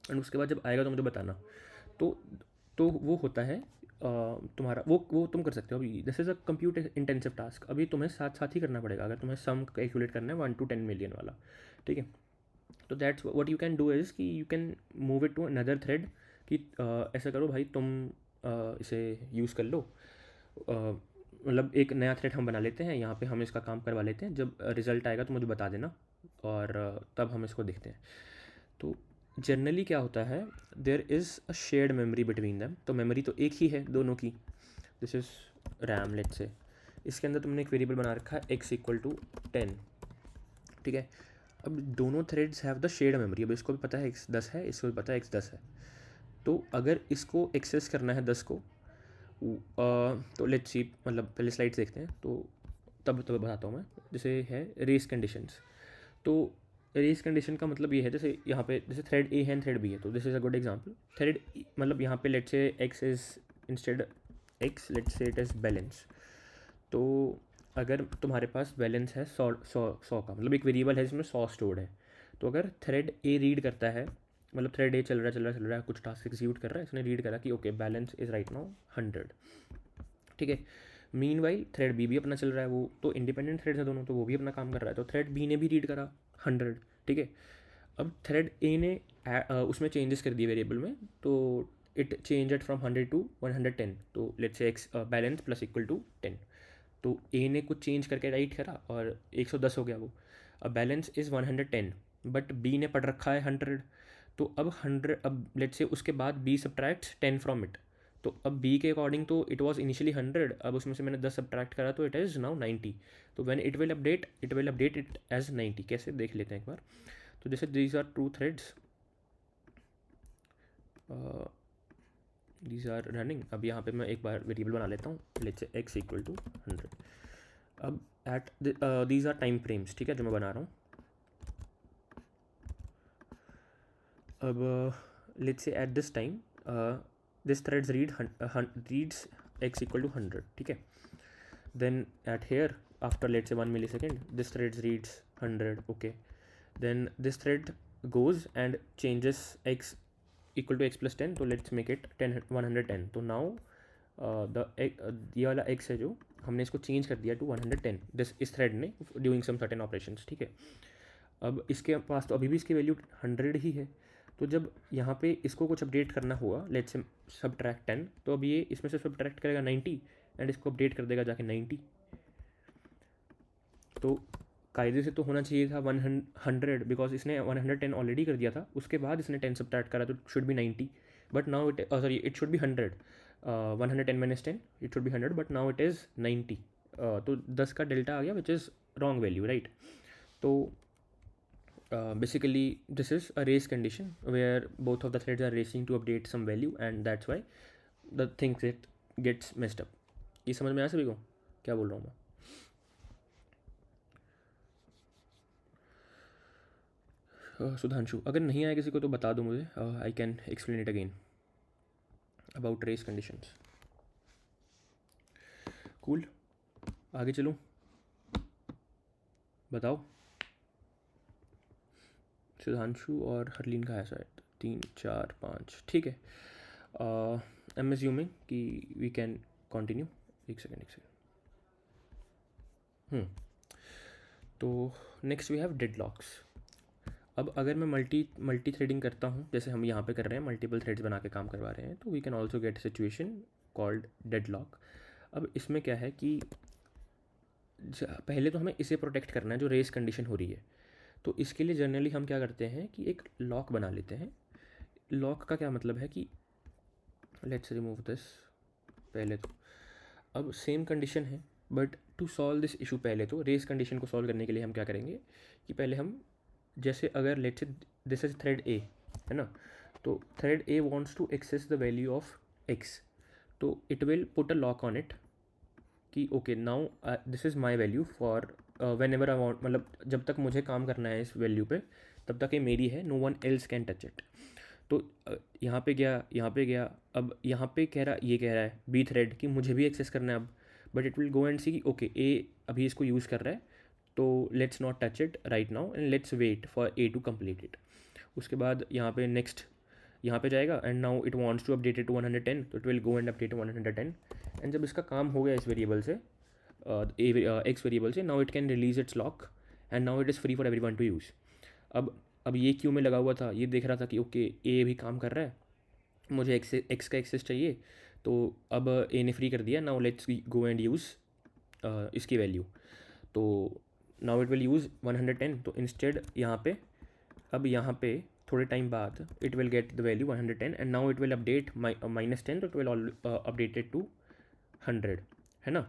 S1: एंड उसके बाद जब आएगा तो मुझे बताना। तो वो होता है तुम्हारा, वो तुम कर सकते हो। अभी this is a compute intensive task, अभी तुम्हें साथ साथ ही करना पड़ेगा अगर तुम्हें सम कैलकुलेट करना है 1 to 10 मिलियन वाला, ठीक है। तो that's what you can do is कि you can move it to another thread, कि ऐसा करो भाई तुम इसे यूज़ कर लो, मतलब एक नया थ्रेड हम बना लेते हैं, यहाँ पे हम इसका काम करवा लेते हैं, जब रिज़ल्ट आएगा तो मुझे बता देना, और तब हम इसको देखते हैं। तो जनरली क्या होता है, there is a shared memory between them, तो मेमोरी तो एक ही है दोनों की, this is RAM let's say, इसके अंदर तुमने एक वेरिएबल बना रखा है x इक्वल टू 10, ठीक है। अब दोनों threads have the shared memory, अब इसको भी पता है x 10 है, इसको भी पता है x 10 है, तो अगर इसको एक्सेस करना है 10 को, तो लेट्स सी, मतलब पहले स्लाइड्स देखते हैं, तो तब बताता हूँ मैं। जैसे है रेस कंडीशंस, तो रेस कंडीशन का मतलब ये है, जैसे यहाँ पे जैसे थ्रेड ए है एंड थ्रेड बी है, तो this is a good example. Thread मतलब यहाँ पे let's say x is instead x, let's say it is balance. तो अगर तुम्हारे पास बैलेंस है 100 का, मतलब एक वेरिएबल है जिसमें 100 स्टोर्ड है, तो अगर थ्रेड ए रीड करता है, मतलब थ्रेड ए चल रहा है, कुछ टास्क एग्जीक्यूट कर रहा है, इसने रीड करा कि okay balance is right now 100, ठीक है। मीन वाइल थ्रेड बी भी अपना चल रहा है, वो तो इंडिपेंडेंट थ्रेड है दोनों, तो वो भी अपना काम कर रहा है, तो थ्रेड बी ने भी रीड करा 100, ठीक है। अब थ्रेड ए ने उसमें चेंजेस कर दिए वेरिएबल में, तो it change it from 100 to 110, तो let's say x balance plus equal to 10, तो ए ने कुछ चेंज करके राइट करा और 110 हो गया वो। अब बैलेंस इज़ 110, बट बी ने पढ़ रखा है 100, तो अब 100, अब लेट्स से उसके बाद बी सब्ट्रैक्ट्स 10 फ्रॉम इट, तो अब बी के अकॉर्डिंग तो इट वाज इनिशियली 100, अब उसमें से मैंने 10 सब्ट्रैक्ट करा तो इट इज़ नाउ 90, तो when it will update it as 90, कैसे देख लेते हैं एक बार। तो जैसे these are two threads, these are running, अब यहाँ पे मैं एक बार वेरिएबल बना लेता हूँ, let's say x equal to 100। अब at these are time frames, ठीक है, जो मैं बना रहा हूँ। अब let's say at this time this threads reads x equal to 100, ठीक है। Then at here after let's say 1 millisecond this threads reads 100, okay. then this thread goes and changes x equal to x plus 10, तो let's make it 10 110, तो now ये वाला x है जो हमने इसको चेंज कर दिया टू 110, इस थ्रेड ने डूइंग सम सर्टेन ऑपरेशंस, ठीक है। अब इसके पास तो अभी भी इसकी वैल्यू 100 ही है, तो जब यहाँ पे इसको कुछ अपडेट करना होगा, लेट्स से सब्ट्रैक्ट 10, तो अब ये इसमें से सब्ट्रैक्ट करेगा 90 एंड इसको अपडेट कर देगा जाके 90, तो कायदे से तो होना चाहिए था 100, बिकॉज इसने 110 ऑलरेडी कर दिया था, उसके बाद इसने 10 सब्ट्रैक्ट करा, तो should be 90, but now it sorry it should be 100, 110 minus 10 it should be 100, but now it is 90, तो 10 का डेल्टा आ गया which is wrong value, right. तो basically this is a race condition where both of the threads are racing to update some value, and that's why the things it gets messed up. ये समझ में आया सभी को क्या बोल रहा हूँ मैं? सुधांशु, अगर नहीं आया किसी को तो बता दो मुझे, I can explain it again about race conditions. Cool, आगे चलूँ, बताओ। सुधांशु और हरलीन का है शायद 3 4 5, ठीक है। आई एम एज्यूमिंग कि वी कैन कंटिन्यू। एक सेकेंड। तो नेक्स्ट वी हैव डेडलॉक्स. अब अगर मैं मल्टी थ्रेडिंग करता हूँ, जैसे हम यहाँ पे कर रहे हैं, मल्टीपल थ्रेड्स बना के काम करवा रहे हैं, तो we can also get situation called deadlock. अब इसमें क्या है कि पहले तो हमें इसे प्रोटेक्ट करना है जो रेस कंडीशन हो रही है. तो इसके लिए जनरली हम क्या करते हैं कि एक लॉक बना लेते हैं. लॉक का क्या मतलब है कि लेट्स रिमूव दिस पहले. तो अब सेम कंडीशन है, but to solve this issue पहले तो रेस कंडीशन को सॉल्व करने के लिए हम क्या करेंगे कि पहले हम, जैसे अगर let's say this is thread ए है ना, तो thread A wants to access the value of X, तो it will put a lock on it कि okay now this is my value for whenever I want, मतलब जब तक मुझे काम करना है इस वैल्यू पे तब तक ये मेरी है, no one else can touch it. तो यहाँ पे गया, यहाँ पे गया, अब यहाँ पे ये कह रहा है बी थ्रेड कि मुझे भी एक्सेस करना है अब, but it will go and see कि ओके ए अभी इसको यूज़ कर रहा है, तो let's not touch it right now and let's wait for A to complete it. उसके बाद यहाँ पे नेक्स्ट यहाँ पे जाएगा and now it wants to update it to 110, तो it will go and update 110. And जब इसका काम हो गया इस वेरिएबल से, एक्स वेरिएबल से, now it can release its lock and now it is free for everyone to use. अब ये क्यू में लगा हुआ था, ये देख रहा था कि ओके ए भी काम कर रहा है, मुझे एक्स का एक्सेस चाहिए, तो अब ए ने फ्री कर दिया, now let's go and use इसकी वैल्यू. तो नाउ इट विल यूज़ 110, तो इंस्टेड यहाँ पे, अब यहाँ पे थोड़े टाइम बाद it will get the value 110 and now it will update -10, तो इट विल अपडेटेड टू 100 है ना.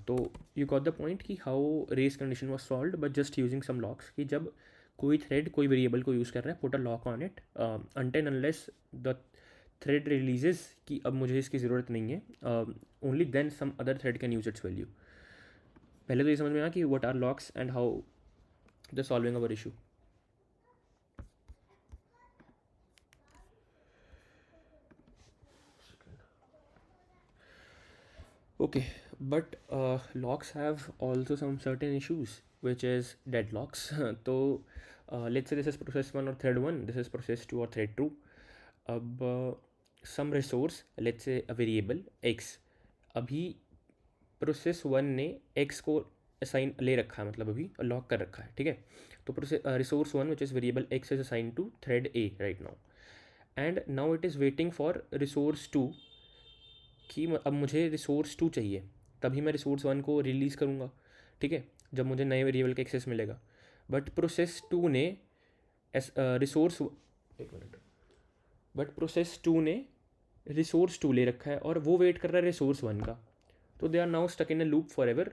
S1: तो यू गॉट द पॉइंट कि how race condition was solve but just using some locks, कि जब कोई थ्रेड कोई वेरिएबल को यूज़ कर रहा है, put a lock on it until unless the thread releases कि अब मुझे इसकी ज़रूरत नहीं है, only then some other thread can use its value. पहले तो ये समझ में आया कि what are locks and how the solving our issue. Okay, but locks have also some certain issues, which is deadlocks. So let's say this is process 1 or thread 1, this is process 2 or thread 2. Some resource, let's say a variable x, अभी process 1 ने x को assign ले रखा है, मतलब अभी lock कर रखा है, ठीक है. तो process resource 1 which is variable x is assign to thread a right now, and now it is waiting for resource 2 कि अब मुझे रिसोर्स 2 चाहिए, तभी मैं रिसोर्स 1 को रिलीज़ करूँगा, ठीक है, जब मुझे नए वेरिएबल का एक्सेस मिलेगा. बट प्रोसेस 2 ने रिसोर्स एक मिनट बट प्रोसेस 2 ने रिसोर्स 2 ले रखा है और वो वेट कर रहा है रिसोर्स 1 का. तो they are now stuck in a loop forever,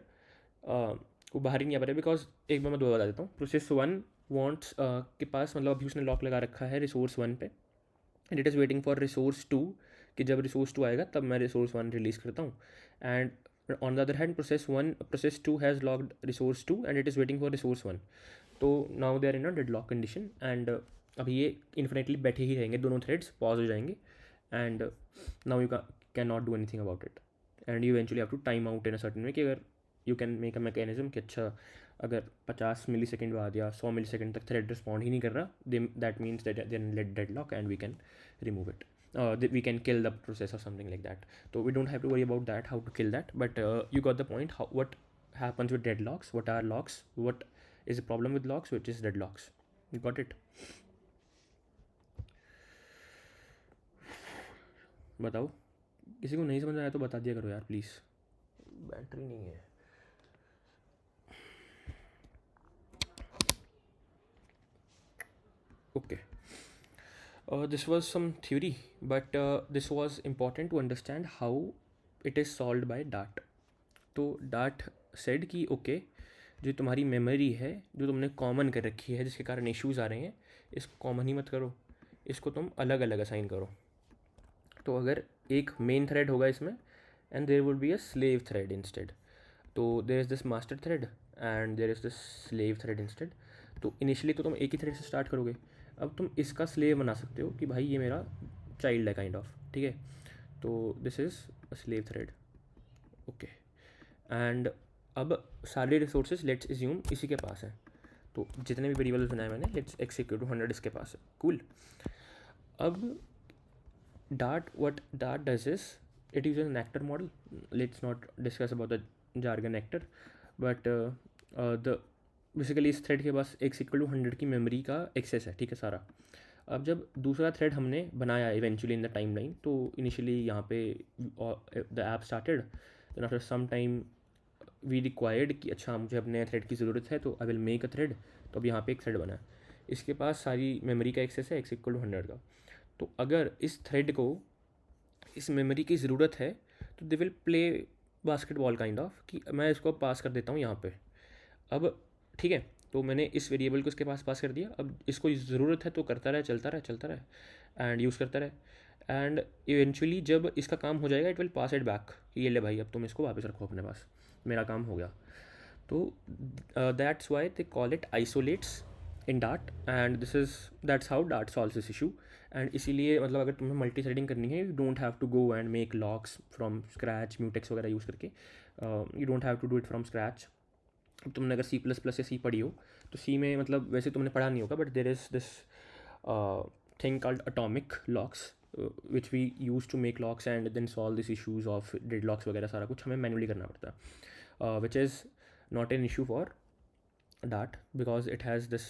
S1: वो बाहर ही नहीं आ पा रहे, बिकॉज एक बार मैं दो बता देता हूँ. प्रोसेस 1 वांट्स के पास, मतलब अभी उसने लॉक लगा रखा है रिसोर्स 1 पे, and it is waiting for resource 2 कि जब रिसोर्स 2 आएगा तब मैं रिसोर्स 1 रिलीज़ करता हूँ. And on the other hand process 2 has locked resource 2 and it is waiting for resource 1. तो now they are in a deadlock condition and अभी ये इन्फिनेटली बैठे ही रहेंगे, दोनों थ्रेड्स पॉज हो जाएंगे and now you can not do anything about it and you eventually have to time out in a certain way, कि अगर you can make a mechanism कि अच्छा अगर 50 मिली सेकेंड बाद या 100 मिली सेकेंड तक थ्रेड रिस्पॉन्ड ही नहीं कर रहा, that means that then let deadlock and we can remove it. We can kill the process or something like that. So we don't have to worry about that, how to kill that. But you got the point. What happens with deadlocks? What are locks? What is the problem with locks? Which is deadlocks. You got it? बताओ, किसी को नहीं समझ आया तो बता दिया करो यार प्लीज़, बैटरी नहीं है. Okay. This was some theory, but this was important to understand how it is solved by Dart. तो Dart said कि ओके जो तुम्हारी मेमोरी है जो तुमने कॉमन कर रखी है जिसके कारण इश्यूज़ आ रहे हैं, इसको कॉमन ही मत करो, इसको तुम अलग अलग असाइन करो. तो अगर एक मेन थ्रेड होगा इसमें and there would be a slave thread instead, तो there is this master thread and there is this slave thread instead. तो इनिशियली तो तुम एक ही थ्रेड से स्टार्ट करोगे, अब तुम इसका स्लेव बना सकते हो कि भाई ये मेरा चाइल्ड है काइंड ऑफ, ठीक है. तो this is a slave thread, okay. And अब सारे रिसोर्सेज लेट्स एज्यूम इसी के पास है, तो जितने भी वेरिएबल्स बनाए मैंने लेट्स एक्स इक्वल टू 100 इसके पास है, कूल. अब what Dart does is it uses an actor model. Let's not discuss about the jargon actor, but the basically इस थ्रेड के पास x इक्वल टू 100 की मेमोरी का एक्सेस है, ठीक है सारा। अब जब दूसरा थ्रेड हमने बनाया eventually in the timeline, तो इनिशियली यहाँ पे the app started, then after some time we required कि अच्छा मुझे अपने थ्रेड की ज़रूरत है, तो I will make a thread. तो अब यहाँ पे एक थ्रेड बना है, इसके पास सारी मेमोरी का एक्सेस है x इक्वल टू 100 का। तो अगर इस थ्रेड को इस मेमोरी की ज़रूरत है तो they will play basketball kind of, कि मैं इसको पास कर देता हूँ यहाँ पे। अब ठीक है, तो मैंने इस वेरिएबल को इसके पास पास कर दिया, अब इसको ज़रूरत है तो करता रहे, चलता रहे चलता रहे एंड यूज़ करता रहे, एंड इवेंचुअली जब इसका काम हो जाएगा it will pass it back, ये ले भाई अब तुम इसको वापस रखो अपने पास, मेरा काम हो गया। तो that's why they call it isolates in Dart, and this is that's how Dart solves this issue. एंड इसीलिए मतलब अगर तुम्हें मल्टी थ्रेडिंग करनी है, you don't have to go and make locks from scratch mutex वगैरह यूज़ करके, you don't have to do it from scratch. तुमने अगर C++ या सी पढ़ी हो तो सी में मतलब वैसे तुमने पढ़ा नहीं होगा, but there is this thing called atomic locks which we use to make locks and then solve this issues of dead locks वगैरह, सारा कुछ हमें मैनुअली करना पड़ता है, which is not an issue for Dart because it has this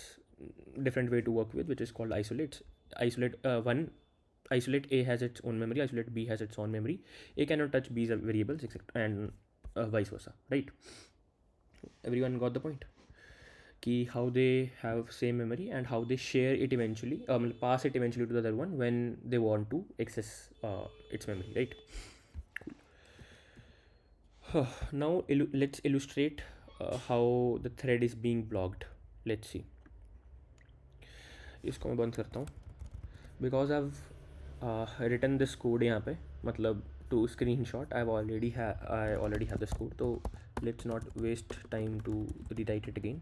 S1: different way to work with, which is called isolates. Isolate A has its own memory, isolate B has its own memory. A cannot touch B's variables, etc., and vice versa, right? Everyone got the point? Ki how they have same memory and how they share it eventually, pass it eventually to the other one when they want to access its memory, right? Now let's illustrate how the thread is being blocked. Let's see. इसको मैं बंद करता हूँ because I written this code यहाँ पे, मतलब to screenshot I already have this code, तो let's not waste time to rewrite it again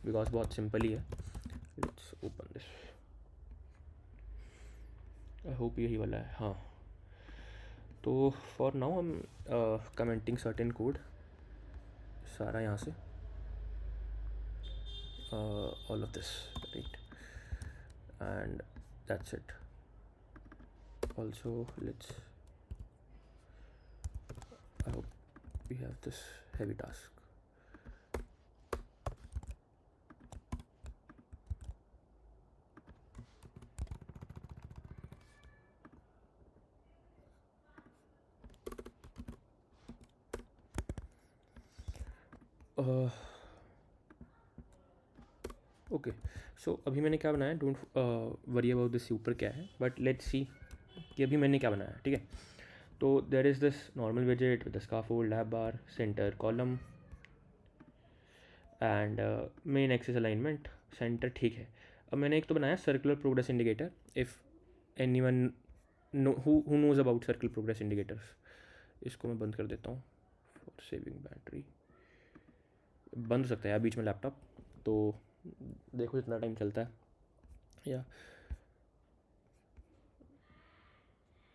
S1: because बहुत सिंपल ही है। Let's open this, I hope यही वाला है, हाँ। तो for now I am commenting certain code सारा यहाँ से, all of this, right? And that's it. Also let's, I hope we have this heavy task. Okay, so अभी मैंने क्या बनाया, डोंट वरी अबाउट दिस ऊपर क्या है, बट लेट्स सी कि अभी मैंने क्या बनाया, ठीक है। तो देर इज़ दिस नॉर्मल विजेट with scaffold, app bar, center column and main axis alignment, center, ठीक है। अब मैंने एक तो बनाया circular progress indicator, if anyone who knows about circular progress indicators. इसको मैं बंद कर देता हूँ फॉर सेविंग बैटरी, बंद हो सकता है यार बीच में लैपटॉप, तो देखो जितना टाइम चलता है या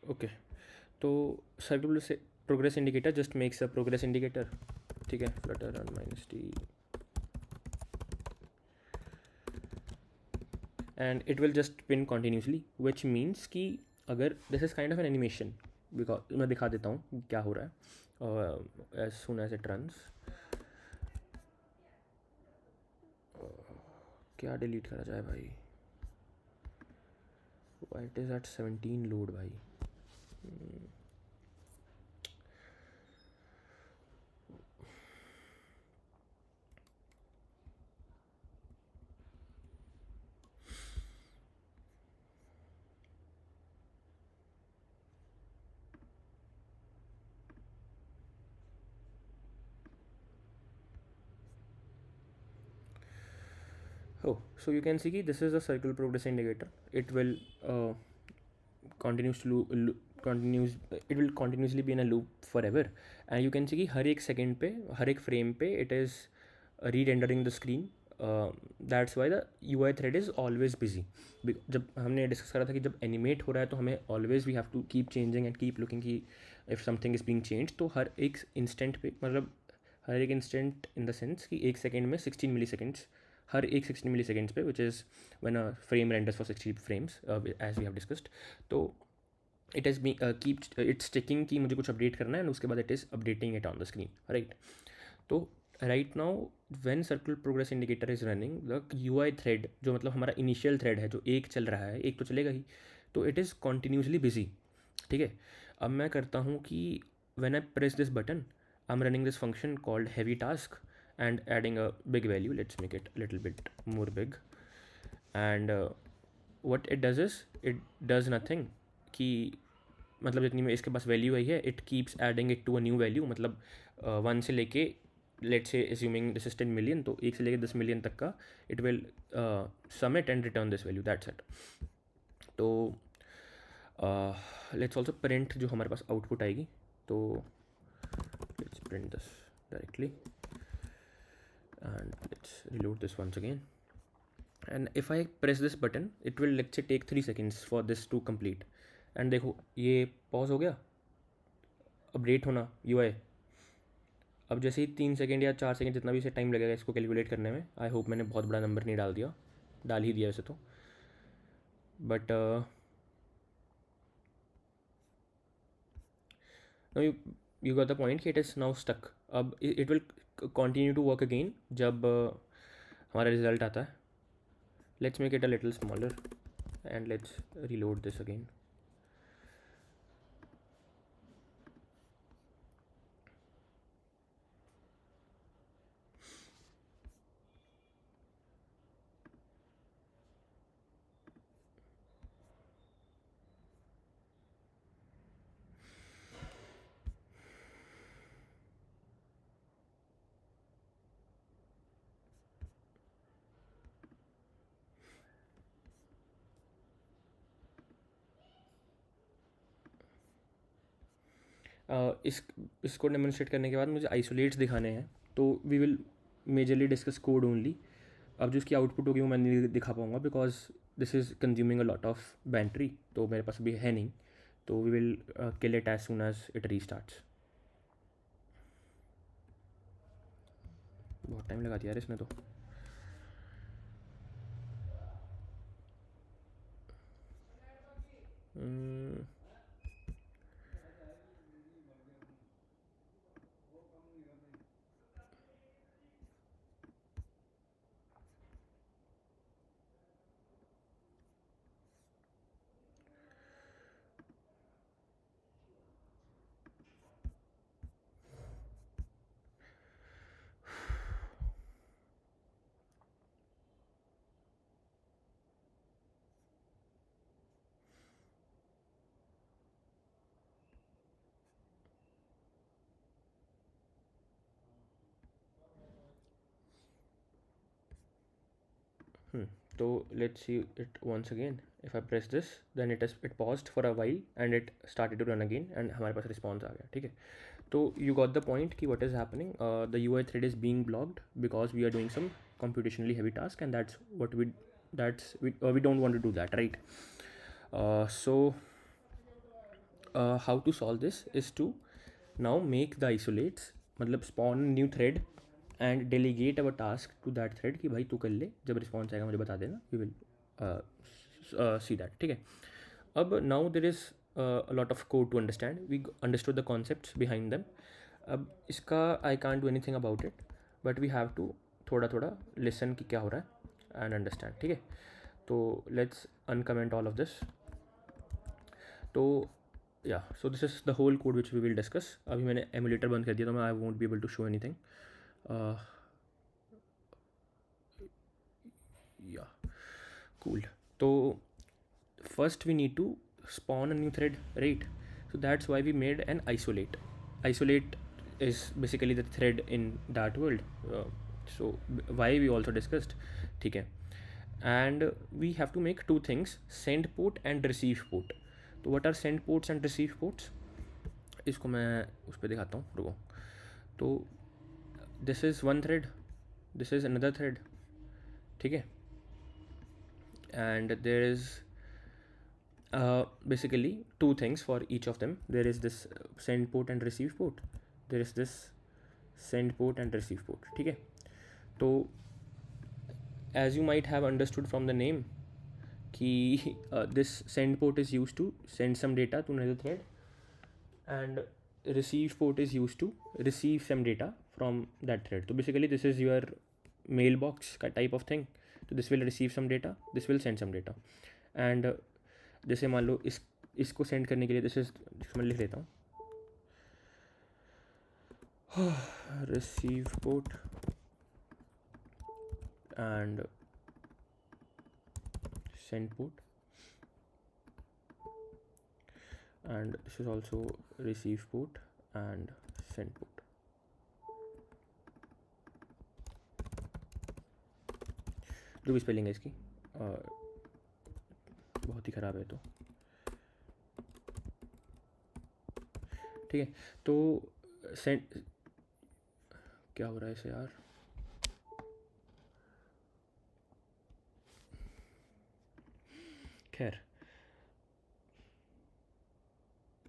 S1: ओके। तो circular progress indicator just makes a progress indicator, ठीक है। Flutter run -t and it will just spin continuously, which means कि अगर this is kind of an animation, because मैं दिखा देता हूँ क्या हो रहा है as soon as it runs. क्या डिलीट करा जाए भाई, इट इज़ एट 17 लोड भाई। Oh, so you can see कि this is a circle progress indicator. It will it will continuously be in a loop forever, and you can see कि हर एक second पे, हर एक frame पे it is re-rendering the screen. That's why the UI thread is always busy. जब हमने discuss करा था कि जब एनिमेट हो रहा है तो हमें always we have to keep changing and keep looking कि if something is being changed, तो हर एक इंस्टेंट पे, मतलब हर एक इंस्टेंट इन द सेंस कि एक सेकेंड में 16 मिली सेकेंड्स, हर एक 16 मिली सेकेंड्स पे, which is when a frame renders for 60 frames as we have discussed. तो it is be keep its checking कि मुझे कुछ अपडेट करना है, एंड उसके बाद it is updating it on the screen, right. तो right now when circular progress indicator is running the UI thread, जो मतलब हमारा इनिशियल थ्रेड है, जो एक चल रहा है, एक तो चलेगा ही, तो इट इज़ कॉन्टीन्यूसली बिजी। ठीक है, अब मैं करता हूँ कि when I press this button I am running this function called heavy task and adding a big value, let's make it little bit more big, and what it does is it does nothing कि मतलब जितनी में इसके पास value आई है it keeps adding it to a new value, मतलब 1 से लेके let's say assuming this is 10 million, तो 1 से लेके 10 मिलियन तक का it will submit and return this value, that's it. तो लेट्स ऑल्सो प्रिंट जो हमारे पास आउटपुट आएगी, तो let's print this directly and let's reload this once again, and if I press this button it will let's say take 3 seconds for this to complete, and देखो ये pause हो गया update होना UI. अब जैसे ही 3 second या 4 second जितना भी इसे टाइम लगेगा इसको कैलकुलेट करने में, आई होप मैंने बहुत बड़ा नंबर नहीं डाल दिया, डाल ही दिया वैसे तो, but no you got the point कि इट इज़ नाउ स्टक। अब it will continue to work again जब हमारा रिजल्ट आता है। Let's make it a little smaller and let's reload this again. इसको डेमोन्स्ट्रेट करने के बाद मुझे आइसोलेट्स दिखाने हैं, तो we will majorly discuss code only. अब जो इसकी आउटपुट होगी वो मैं नहीं दिखा पाऊँगा because this is consuming a lot of battery, तो मेरे पास अभी है नहीं, तो we will kill it as soon as it restarts. बहुत टाइम लगा दिया यार इसने तो। तो let's see it once again, if I press this then it paused for a while and it started to run again and हमारे पास response आ गया। ठीक है, तो you got the point कि what is happening, the UI thread is being blocked because we are doing some computationally heavy task, and we don't want to do that, right? So how to solve this is to now make the isolates, मतलब spawn new thread and delegate our task to that thread कि भाई तू कर ले, जब response आएगा मुझे बता देना, we will see that। ठीक है, अब now there is a lot of code to understand, we understood the concepts behind them। अब इसका I can't do anything about it, but we have to थोड़ा थोड़ा listen कि क्या हो रहा है and understand। ठीक है, तो let's uncomment all of this। तो yeah, so this is the whole code which we will discuss। अभी मैंने emulator बंद कर दिया तो मैं I won't be able to show anything। yeah, cool। तो first we need to spawn a new thread, right? So that's why we made an isolate. Isolate is basically the thread in Dart world, so why we also discussed। ठीक है, and we have to make two things, send port and receive port। तो what are send ports and receive ports, इसको मैं उस पर दिखाता हूँ, रुको। तो this is one thread, this is another thread, ठीक है, and there is basically two things for each of them। there is this send port and receive port, there is this send port and receive port। ठीक है, तो as you might have understood from the name कि this send port is used to send some data to another thread and receive port is used to receive some data from that thread. तो basically this is your mailbox का type of thing. तो this will receive some data, this will send some data. And जैसे मान लो इसको send करने के लिए this is, मैं लिख लेता हूँ receive port and send port, and this is also receive port and send port. जो भी स्पेलिंग है इसकी बहुत ही ख़राब है, तो ठीक है. तो सेंड, क्या हो रहा है इसे यार, खैर.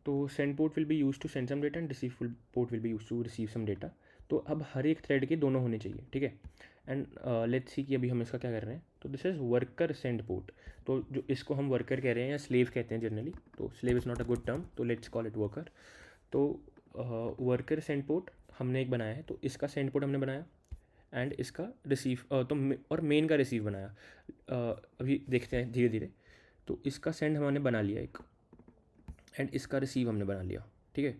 S1: तो send port will be use to send some data and receive port will be use to receive some data. तो अब हर एक थ्रेड के दोनों होने चाहिए, ठीक है. एंड लेट्स सी कि अभी हम इसका क्या कर रहे हैं. तो this is worker send port. तो जो इसको हम वर्कर कह रहे हैं या स्लेव कहते हैं जनरली, तो slave is not a good term, तो लेट्स कॉल इट वर्कर. तो वर्कर सेंड पोर्ट हमने एक बनाया है, तो इसका सेंड पोर्ट हमने बनाया एंड इसका रिसीव और मेन का रिसीव बनाया. अभी देखते हैं धीरे धीरे. तो इसका सेंड हमने बना लिया एक, एंड इसका रिसीव हमने बना लिया, ठीक है.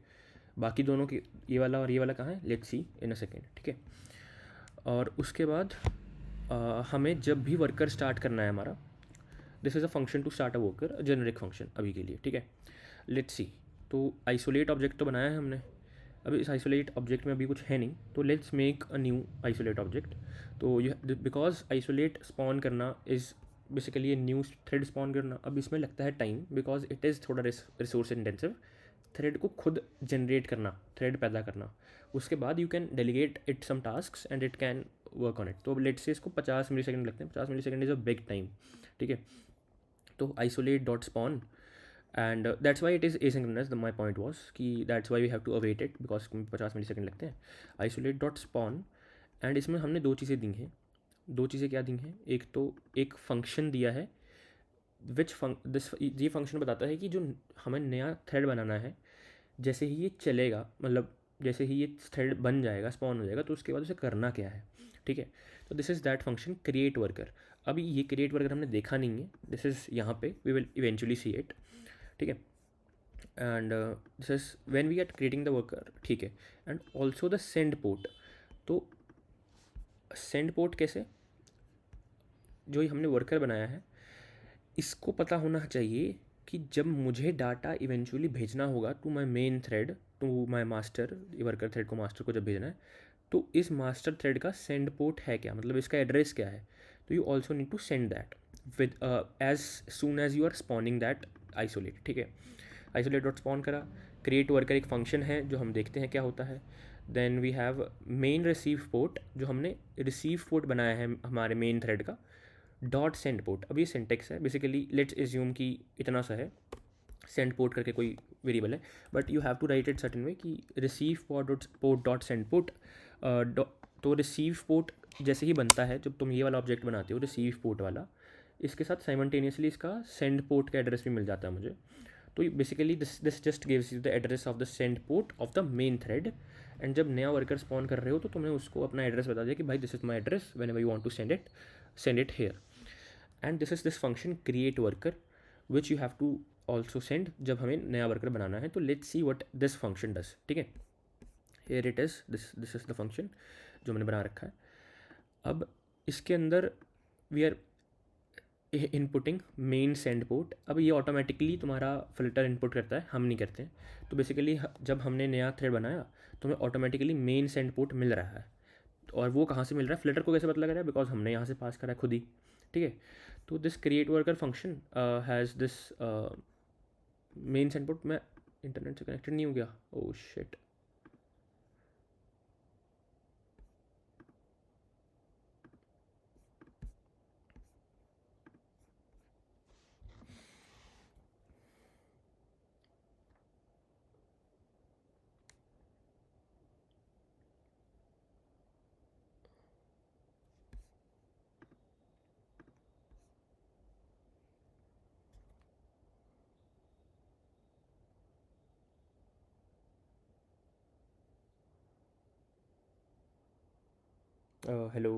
S1: बाकी दोनों की, ये वाला और ये वाला कहाँ है, let's C in a second, ठीक है. और उसके बाद हमें जब भी वर्कर स्टार्ट करना है हमारा, this is a function to start a worker, generic function अभी के लिए, ठीक है. Let's see. तो आइसोलेट ऑब्जेक्ट तो बनाया है हमने. अभी इस आइसोलेट ऑब्जेक्ट में अभी कुछ है नहीं, तो let's make a new isolate object. तो यू, बिकॉज आइसोलेट स्पॉन करना is basically new thread spawn करना. अब इसमें लगता है टाइम, बिकॉज इट इज़ थोड़ा रिसोर्स इंटेंसिव. थ्रेड को खुद जनरेट करना, थ्रेड पैदा करना, उसके बाद you can delegate it some task and it can work on it. तो लेट्स से इसको 50 मिली सेकेंड लगते हैं. 50 millisecond is a big time, ठीक है. तो isolate dot spawn, and that's why it is asynchronous. My point was कि that's why we have to await it, because 50 millisecond लगते हैं. Isolate dot spawn, and इसमें हमने दो चीज़ें दी हैं. दो चीज़ें क्या दी हैं, एक तो एक फंक्शन दिया है विच ये फंक्शन बताता है कि जो हमें नया थ्रेड बनाना है, जैसे ही ये चलेगा, मतलब जैसे ही ये थ्रेड बन जाएगा, स्पॉन हो जाएगा, तो उसके बाद उसे करना क्या है, ठीक है. तो this is that function create worker. अभी ये क्रिएट वर्कर हमने देखा नहीं है, दिस इज़ यहाँ पे we will eventually see it, ठीक है. And this is when we are creating the worker, ठीक है. And also the send port. तो सेंड पोर्ट कैसे, जो हमने वर्कर बनाया है, इसको पता होना चाहिए कि जब मुझे डाटा इवेंचुअली भेजना होगा to my main thread, to my master, worker thread को, मास्टर को जब भेजना है, तो इस मास्टर थ्रेड का सेंड पोर्ट है क्या, मतलब इसका एड्रेस क्या है. तो you also need to send that with as soon as you are spawning that isolate, ठीक है. आइसोलेट डॉट स्पॉन करा. क्रिएट वर्कर एक फंक्शन है जो हम देखते हैं क्या होता है. Then we have main receive port, जो हमने रिसीव पोर्ट बनाया है हमारे मेन थ्रेड का, डॉट सेंड पोर्ट. अब ये सिंटेक्स है बेसिकली, लेट्स एज्यूम कि इतना सा है, सेंड पोर्ट करके कोई वेरिएबल है, but you have to write it certain way कि receive port dot send port. तो रिसीव पोर्ट जैसे ही बनता है, जब तुम ये वाला ऑब्जेक्ट बनाते हो रिसीव पोर्ट वाला, इसके साथ साइमल्टेनियसली इसका सेंड पोर्ट का एड्रेस भी मिल जाता है मुझे. तो basically this just gives you the address of the send port of the main thread. And जब नया वर्कर स्पॉन कर रहे हो, तो तुमने उसको अपना एड्रेस बता दिया कि भाई this is my address, whenever you want to send it here. And this is this function create worker which you have to also send जब हमें नया वर्कर बनाना है. तो let's see what this function does, ठीक है. Here it is, this is the function जो मैंने बना रखा है. अब इसके अंदर we are inputting main send port. अब ये ऑटोमेटिकली तुम्हारा फ़िल्टर इनपुट करता है, हम नहीं करते हैं. तो बेसिकली जब हमने नया थ्रेड बनाया, तो हमें ऑटोमेटिकली मेन सेंड पोर्ट मिल रहा है. और वो कहाँ से मिल रहा है, फ्लिटर को कैसे पता लग रहा है, बिकॉज हमने यहाँ से पास करा है खुद ही, ठीक है. तो this create worker function has this main send port. मैं इंटरनेट से कनेक्टेड नहीं हो गया, oh shit. Hello.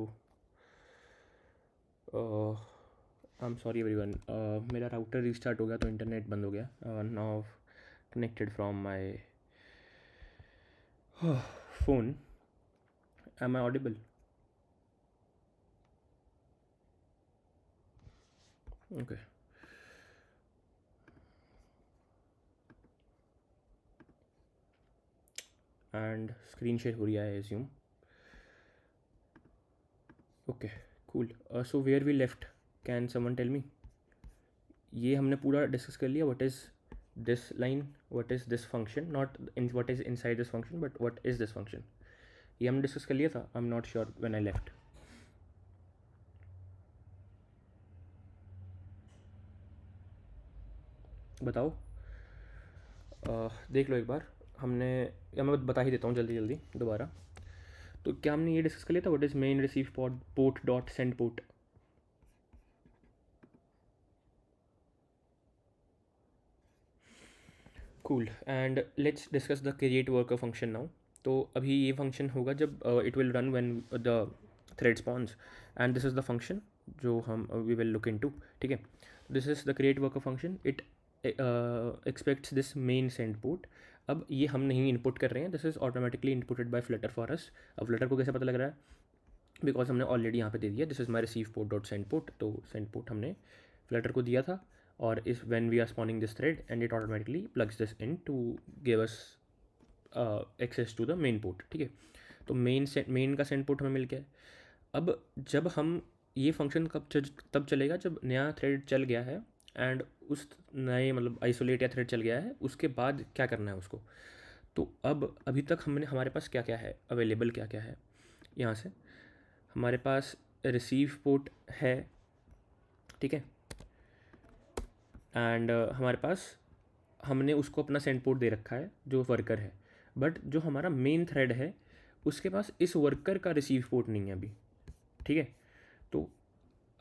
S1: I am sorry everyone, मेरा राउटर रीस्टार्ट हो गया तो इंटरनेट बंद हो गया। Now connected from my phone. Am I audible? Okay. And screen share हो रही है, I assume. Okay, cool. So where we left, can someone tell me? ये हमने पूरा डिस्कस कर लिया, what is this line, what is this function, not in what is inside this function but what is this function. ये हमने discuss कर लिया था। I am not sure when I left. बताओ। देख लो एक बार। हमने, या मैं बता ही देता हूँ जल्दी जल्दी दोबारा। तो क्या हमने ये डिस्कस कर लिया था, what is main receive port dot send port? Cool. And let's discuss the create worker function now. तो अभी ये फंक्शन होगा जब it will run when the thread spawns, and this is the function जो हम वी विल लुक इनटू। ठीक है, this is the create worker function. It aspects this main send port. अब ये हम नहीं इनपुट कर रहे हैं, this is automatically inputted by Flutter for us. अब फ्लटर को कैसे पता लग रहा है? बिकॉज हमने ऑलरेडी यहाँ पे दे दिया, this is my receive port dot send port. तो सेंड पोर्ट हमने फ्लटर को दिया था, और इस when we are spawning this thread and it automatically plugs this in to give us access to the main port. ठीक है, तो मेन का सेंड पोर्ट हमें मिल गया है। अब जब हम ये फंक्शन तब चलेगा जब नया थ्रेड चल गया है, एंड उस नए मतलब आइसोलेट या थ्रेड चल गया है, उसके बाद क्या करना है उसको। तो अब अभी तक हमने, हमारे पास क्या क्या है अवेलेबल, क्या क्या है यहाँ से। हमारे पास रिसीव पोर्ट है, ठीक है, एंड हमारे पास हमने उसको अपना सेंड पोर्ट दे रखा है जो वर्कर है। बट जो हमारा मेन थ्रेड है उसके पास इस वर्कर का रिसीव पोर्ट नहीं है अभी। ठीक है, तो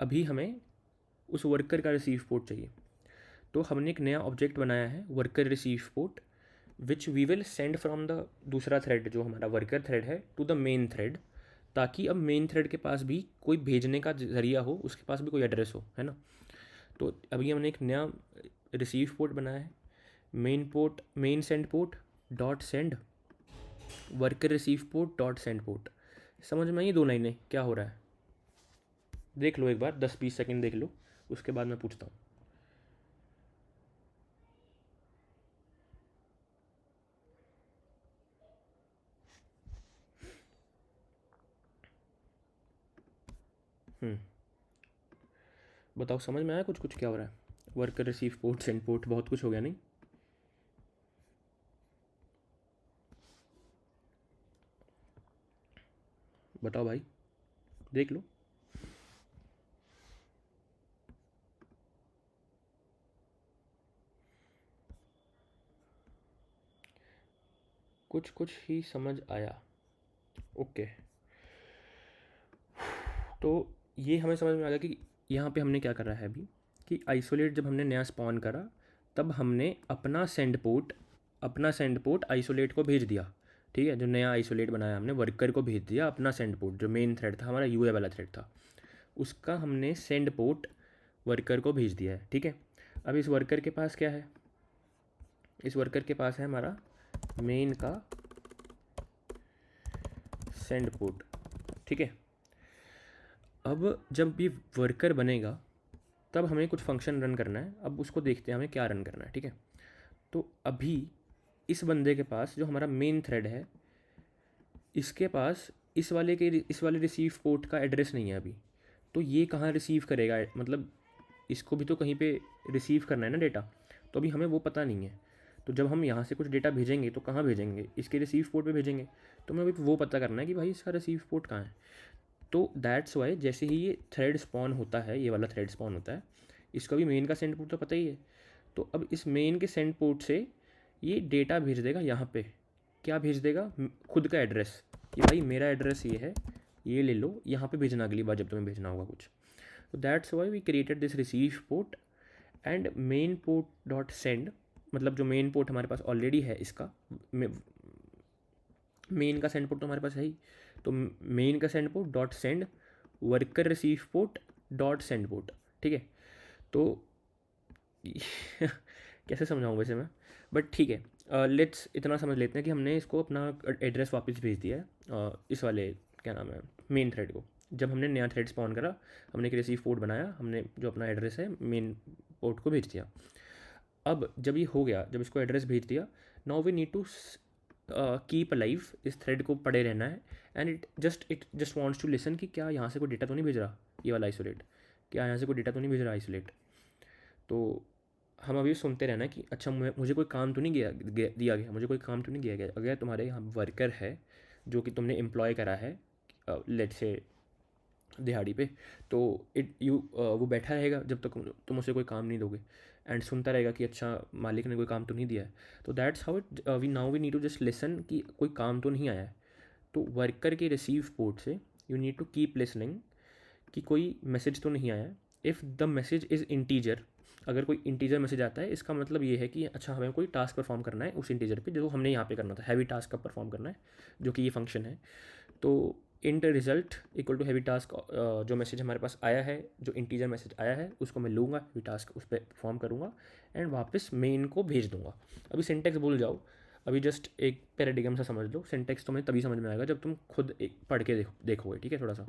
S1: अभी हमें उस वर्कर का रिसीव पोर्ट चाहिए। तो हमने एक नया ऑब्जेक्ट बनाया है, worker receive port, which we will send from the दूसरा थ्रेड जो हमारा वर्कर थ्रेड है टू द मेन थ्रेड, ताकि अब मेन थ्रेड के पास भी कोई भेजने का जरिया हो, उसके पास भी कोई एड्रेस हो, है ना। तो अभी हमने एक नया रिसीव पोर्ट बनाया है, main send port dot send worker receive port dot send port. समझ में आई दो लाइनें क्या हो रहा है? देख लो एक बार, 10-20 सेकंड देख लो, उसके बाद मैं पूछता हूँ। बताओ, समझ में आया कुछ कुछ क्या हो रहा है? Worker receive port send port, बहुत कुछ हो गया नहीं? बताओ भाई, देख लो। कुछ कुछ ही समझ आया। ओके, तो ये हमें समझ में आ गया कि यहाँ पे हमने क्या करा है अभी, कि आइसोलेट जब हमने नया स्पॉन करा तब हमने अपना सेंड पोर्ट आइसोलेट को भेज दिया। ठीक है, जो नया आइसोलेट बनाया हमने वर्कर को भेज दिया अपना सेंड पोर्ट, जो मेन थ्रेड था हमारा यूए वाला थ्रेड था, उसका हमने सेंड पोर्ट वर्कर को भेज दिया है। ठीक है, अब इस वर्कर के पास क्या है? इस वर्कर के पास है हमारा मेन का सेंड पोर्ट। ठीक है, अब जब भी वर्कर बनेगा तब हमें कुछ फंक्शन रन करना है। अब उसको देखते हैं हमें क्या रन करना है। ठीक है, तो अभी इस बंदे के पास जो हमारा मेन थ्रेड है, इसके पास इस वाले रिसीव पोर्ट का एड्रेस नहीं है अभी। तो ये कहाँ रिसीव करेगा, मतलब इसको भी तो कहीं पे रिसीव करना है ना डेटा, तो अभी हमें वो पता नहीं है। तो जब हम यहाँ से कुछ डेटा भेजेंगे तो कहाँ भेजेंगे? इसके रिसीव पोर्ट पे भेजेंगे। तो हमें अभी वो पता करना है कि भाई इसका रिसीव पोर्ट कहाँ है। तो दैट्स वाई जैसे ही ये थ्रेड स्पॉन होता है, ये वाला थ्रेड स्पॉन होता है, इसका भी मेन का सेंड पोर्ट तो पता ही है। तो अब इस मेन के सेंड पोर्ट से ये डेटा भेज देगा यहाँ पे। क्या भेज देगा? खुद का एड्रेस, कि भाई मेरा एड्रेस ये है, ये ले लो, यहाँ पे भेजना अगली बार जब तुम्हें भेजना होगा कुछ। तो that's why we created this receive port and main port dot send, मतलब जो मेन पोर्ट हमारे पास ऑलरेडी है, इसका मेन का सेंड पोर्ट तो हमारे पास है ही, तो मेन का send port dot send worker receive port dot send port, ठीक है। तो कैसे समझाऊँ वैसे मैं, बट ठीक है, लेट्स इतना समझ लेते हैं कि हमने इसको अपना एड्रेस वापस भेज दिया है इस वाले क्या नाम है मेन थ्रेड को। जब हमने नया थ्रेड स्पॉन करा, हमने एक रिसीव पोर्ट बनाया, हमने जो अपना एड्रेस है मेन पोर्ट को भेज दिया। अब जब ये हो गया, जब इसको एड्रेस भेज दिया, now we need to keep alive, इस थ्रेड को पड़े रहना है, and it just wants to listen कि क्या यहाँ से कोई डेटा तो नहीं भेज रहा ये वाला आइसोलेट, क्या यहाँ से कोई डेटा तो नहीं भेज रहा आइसोलेट। तो हम अभी सुनते रहना कि अच्छा मुझे कोई काम तो नहीं दिया गया, मुझे कोई काम तो नहीं दिया गया। अगर तुम्हारे यहाँ वर्कर है जो कि तुमने एम्प्लॉय करा है लेट से दिहाड़ी पे, तो वो बैठा रहेगा जब तक तुम उसे कोई काम नहीं दोगे, एंड सुनता रहेगा कि अच्छा मालिक ने कोई काम तो नहीं दिया है। तो that's how it we need to just listen कि कोई काम तो नहीं आया है। तो वर्कर के रिसीव पोर्ट से you need to keep listening कि कोई मैसेज तो नहीं आया। If the message is integer, अगर कोई इंटीजर मैसेज आता है, इसका मतलब ये है कि अच्छा हमें कोई टास्क परफॉर्म करना है उस इंटीजर पे जो हमने यहाँ पे करना था, हैवी टास्क का परफॉर्म करना है, जो कि ये फंक्शन है। तो int result equal to heavy task, जो मैसेज हमारे पास आया है, जो इंटीजर मैसेज आया है उसको मैं लूँगा, हैवी टास्क उस पर परफॉर्म करूँगा एंड वापस मेन को भेज दूँगा। अभी सिंटेक्स भूल जाओ, अभी जस्ट एक पैराडिगम सा समझ लो। सिंटेक्स तुम्हें तभी समझ में आएगा जब तुम खुद एक पढ़ के देखोगे, ठीक है। थोड़ा सा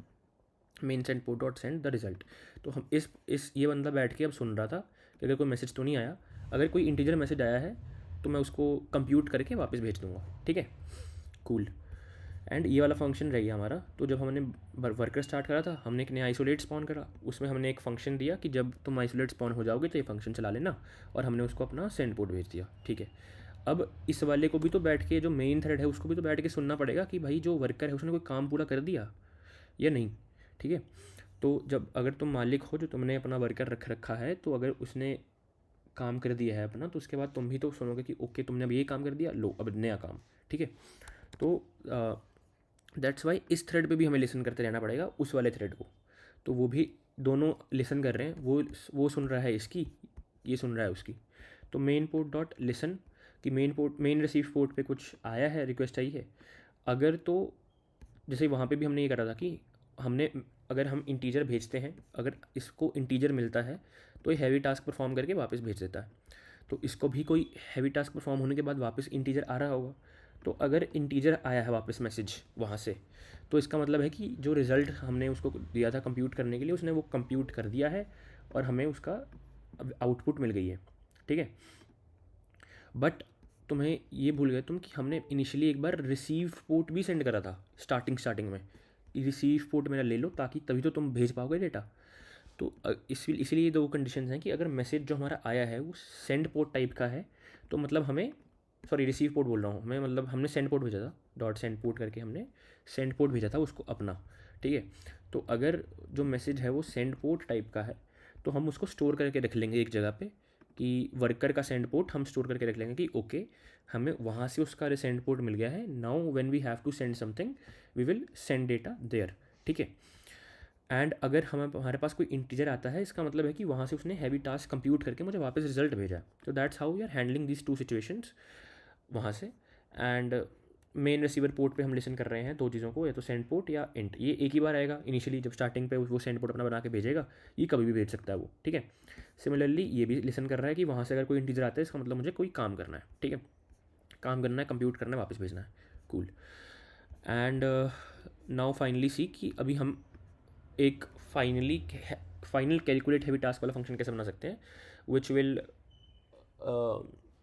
S1: main send port dot send the result. तो हम इस ये बंदा बैठ के अब सुन रहा था कि अगर कोई मैसेज तो नहीं आया, अगर कोई इंटीजर मैसेज आया है तो मैं उसको कंप्यूट करके वापस भेज दूँगा, ठीक है। कूल। एंड ये वाला फंक्शन रह गया हमारा। तो जब हमने वर्कर स्टार्ट करा था, हमने एक नया आइसोलेट स्पॉन करा, उसमें हमने एक फंक्शन दिया कि जब तुम आइसोलेट स्पॉन हो जाओगे तो ये फंक्शन चला लेना, और हमने उसको अपना सेंड पोर्ट भेज दिया, ठीक है। अब इस वाले को भी तो बैठ के, जो मेन थ्रेड है उसको भी तो बैठ के सुनना पड़ेगा कि भाई जो वर्कर है उसने कोई काम पूरा कर दिया या नहीं, ठीक है। तो जब अगर तुम मालिक हो, जो तुमने अपना वर्कर रखा है, तो अगर उसने काम कर दिया है अपना, तो उसके बाद तुम भी तो सुनोगे कि ओके तुमने अब ये काम कर दिया, लो अब नया काम, ठीक है। तो दैट्स वाई इस थ्रेड पे भी हमें लिसन करते रहना पड़ेगा उस वाले थ्रेड को। तो वो भी दोनों लिसन कर रहे हैं, वो सुन रहा है इसकी, ये सुन रहा है उसकी। तो मेन पोर्ट डॉट लिसन कि मेन रिसीव पोर्ट पे कुछ आया है, रिक्वेस्ट आई है। अगर तो जैसे वहाँ पे भी हमने ये करा था कि अगर हम इंटीजर भेजते हैं, अगर इसको इंटीजर मिलता है तो ये हैवी टास्क परफॉर्म करके वापस भेज देता है। तो इसको भी कोई हैवी टास्क परफॉर्म होने के बाद वापस इंटीजर आ रहा होगा। तो अगर इंटीजर आया है वापस मैसेज वहाँ से, तो इसका मतलब है कि जो रिज़ल्ट हमने उसको दिया था कंप्यूट करने के लिए, उसने वो कंप्यूट कर दिया है और हमें उसका आउटपुट मिल गई है, ठीक है। बट तुम्हें ये भूल गए तुम कि हमने इनिशियली एक बार रिसीव पोर्ट भी सेंड करा था स्टार्टिंग में। रिसीव पोर्ट मेरा ले लो, ताकि तभी तो तुम भेज पाओगे डेटा। तो इसीलिए दो कंडीशंस हैं कि अगर मैसेज जो हमारा आया है वो सेंड पोर्ट टाइप का है, तो मतलब हमें, सॉरी रिसीव पोर्ट बोल रहा हूँ मैं, मतलब हमने सेंड पोर्ट भेजा था, डॉट सेंड पोर्ट करके हमने सेंड पोर्ट भेजा था उसको अपना, ठीक है। तो अगर जो मैसेज है वो सेंड पोर्ट टाइप का है, तो हम उसको स्टोर करके रख लेंगे एक जगह पे, कि वर्कर का सेंड पोर्ट हम स्टोर करके रख लेंगे कि ओके हमें वहाँ से उसका सेंड पोर्ट मिल गया है, now when we have to send something we will send data there, ठीक है। एंड अगर हमारे पास कोई इंटीजर आता है, इसका मतलब है कि वहाँ से उसने हैवी टास्क कंप्यूट करके मुझे वापस रिजल्ट भेजा है। तो that's how we are handling these two situations वहाँ से। एंड मेन रिसीवर पोर्ट पे हम लिसन कर रहे हैं दो चीज़ों को, या तो सेंड पोर्ट या इंट। ये एक ही बार आएगा इनिशियली, जब स्टार्टिंग पे वो सेंड पोर्ट अपना बना के भेजेगा, ये कभी भी भेज सकता है वो, ठीक है। सिमिलरली ये भी लिसन कर रहा है कि वहाँ से अगर कोई इंटीजर आता है, इसका मतलब मुझे कोई काम करना है, ठीक है, काम करना है, कंप्यूट करना है, वापस भेजना है। कूल। एंड नाउ फाइनली सी कि अभी हम एक फाइनल कैलकुलेट हैवी टास्क वाला फंक्शन कैसे बना सकते हैं, which will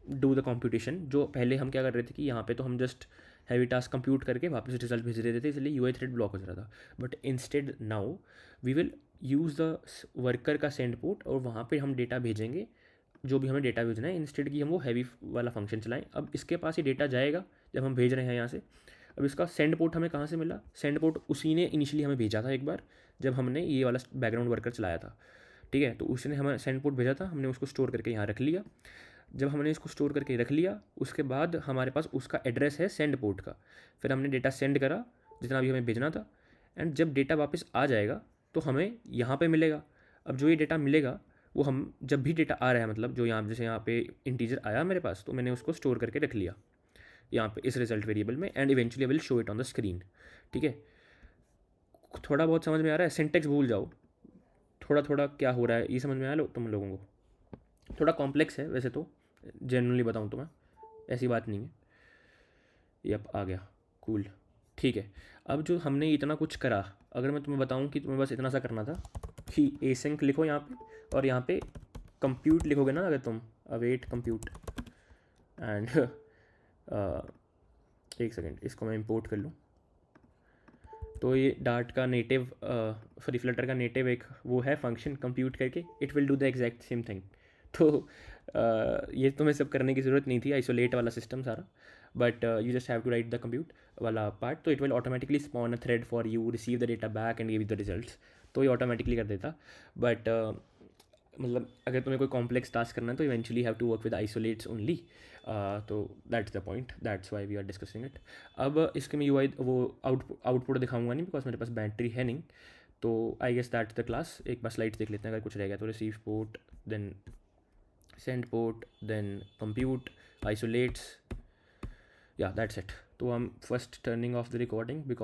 S1: do the computation. जो पहले हम क्या कर रहे थे कि यहाँ पे तो हम जस्ट हैवी टास्क कंप्यूट करके वापस रिजल्ट भेज देते थे, इसलिए यूआई थ्रेड ब्लॉक हो जा रहा था। But instead now we will use the worker का सेंड पोर्ट, और वहाँ पे हम डेटा भेजेंगे जो भी हमें डेटा भेजना है, इंस्टेड कि हम वो हैवी वाला फंक्शन चलाएं। अब इसके पास ये डेटा जाएगा जब हम भेज रहे हैं यहाँ से। अब इसका सेंड पोर्ट हमें कहाँ से मिला? सेंड पोर्ट उसी ने इनिशियली हमें भेजा था एक बार, जब हमने ये वाला बैकग्राउंड वर्कर चलाया था, ठीक है। तो उसने हमें सेंड पोर्ट भेजा था, हमने उसको स्टोर करके यहाँ रख लिया। जब हमने इसको स्टोर करके रख लिया, उसके बाद हमारे पास उसका एड्रेस है सेंड पोर्ट का। फिर हमने डेटा सेंड करा जितना भी हमें भेजना था, एंड जब डेटा वापस आ जाएगा तो हमें यहाँ पे मिलेगा। अब जो ये डेटा मिलेगा वो हम जब भी डेटा आ रहा है, मतलब जो यहाँ जैसे यहाँ पे इंटीजर आया मेरे पास, तो मैंने उसको स्टोर करके रख लिया यहाँ पे इस रिजल्ट वेरिएबल में, and eventually I will show it on the screen, ठीक है। थोड़ा बहुत समझ में आ रहा है? सिंटेक्स भूल जाओ, थोड़ा थोड़ा क्या हो रहा है ये समझ में आया तुम लोगों को? थोड़ा कॉम्प्लेक्स है वैसे तो, जनरली बताऊँ तो मैं, ऐसी बात नहीं है। यप, आ गया, कूल, ठीक है। अब जो हमने इतना कुछ करा, अगर मैं तुम्हें बताऊं कि तुम्हें बस इतना सा करना था कि एसिंक लिखो यहाँ पे, और यहाँ पे कंप्यूट लिखोगे ना, अगर तुम अवेट कंप्यूट एंड एक सेकेंड, इसको मैं इंपोर्ट कर लूँ। तो ये डार्ट का नेटिव, सॉरी फ्लटर का नेटिव एक वो है फंक्शन कंप्यूट करके, it will do the exact same thing. तो ये तुम्हें सब करने की ज़रूरत नहीं थी, आइसोलेट वाला सिस्टम सारा, but you just have to write the compute वाला पार्ट, तो it will automatically spawn a thread for you, receive the data back and give the results. तो ये ऑटोमेटिकली कर देता, बट मतलब अगर तुम्हें कोई कॉम्प्लेक्स टास्क करना है तो eventually have to work with isolates only. तो that's the point, that's why we are discussing it. अब इसके मैं यूआई वो आउटपुट दिखाऊंगा नहीं, बिकॉज मेरे पास बैटरी है नहीं। तो I guess that's the class. एक बार स्लाइड्स देख लेते हैं, अगर कुछ रह गया तो। Receive port, then send port, then compute, isolates, या दैट्स इट। तो हम first turning off the recording because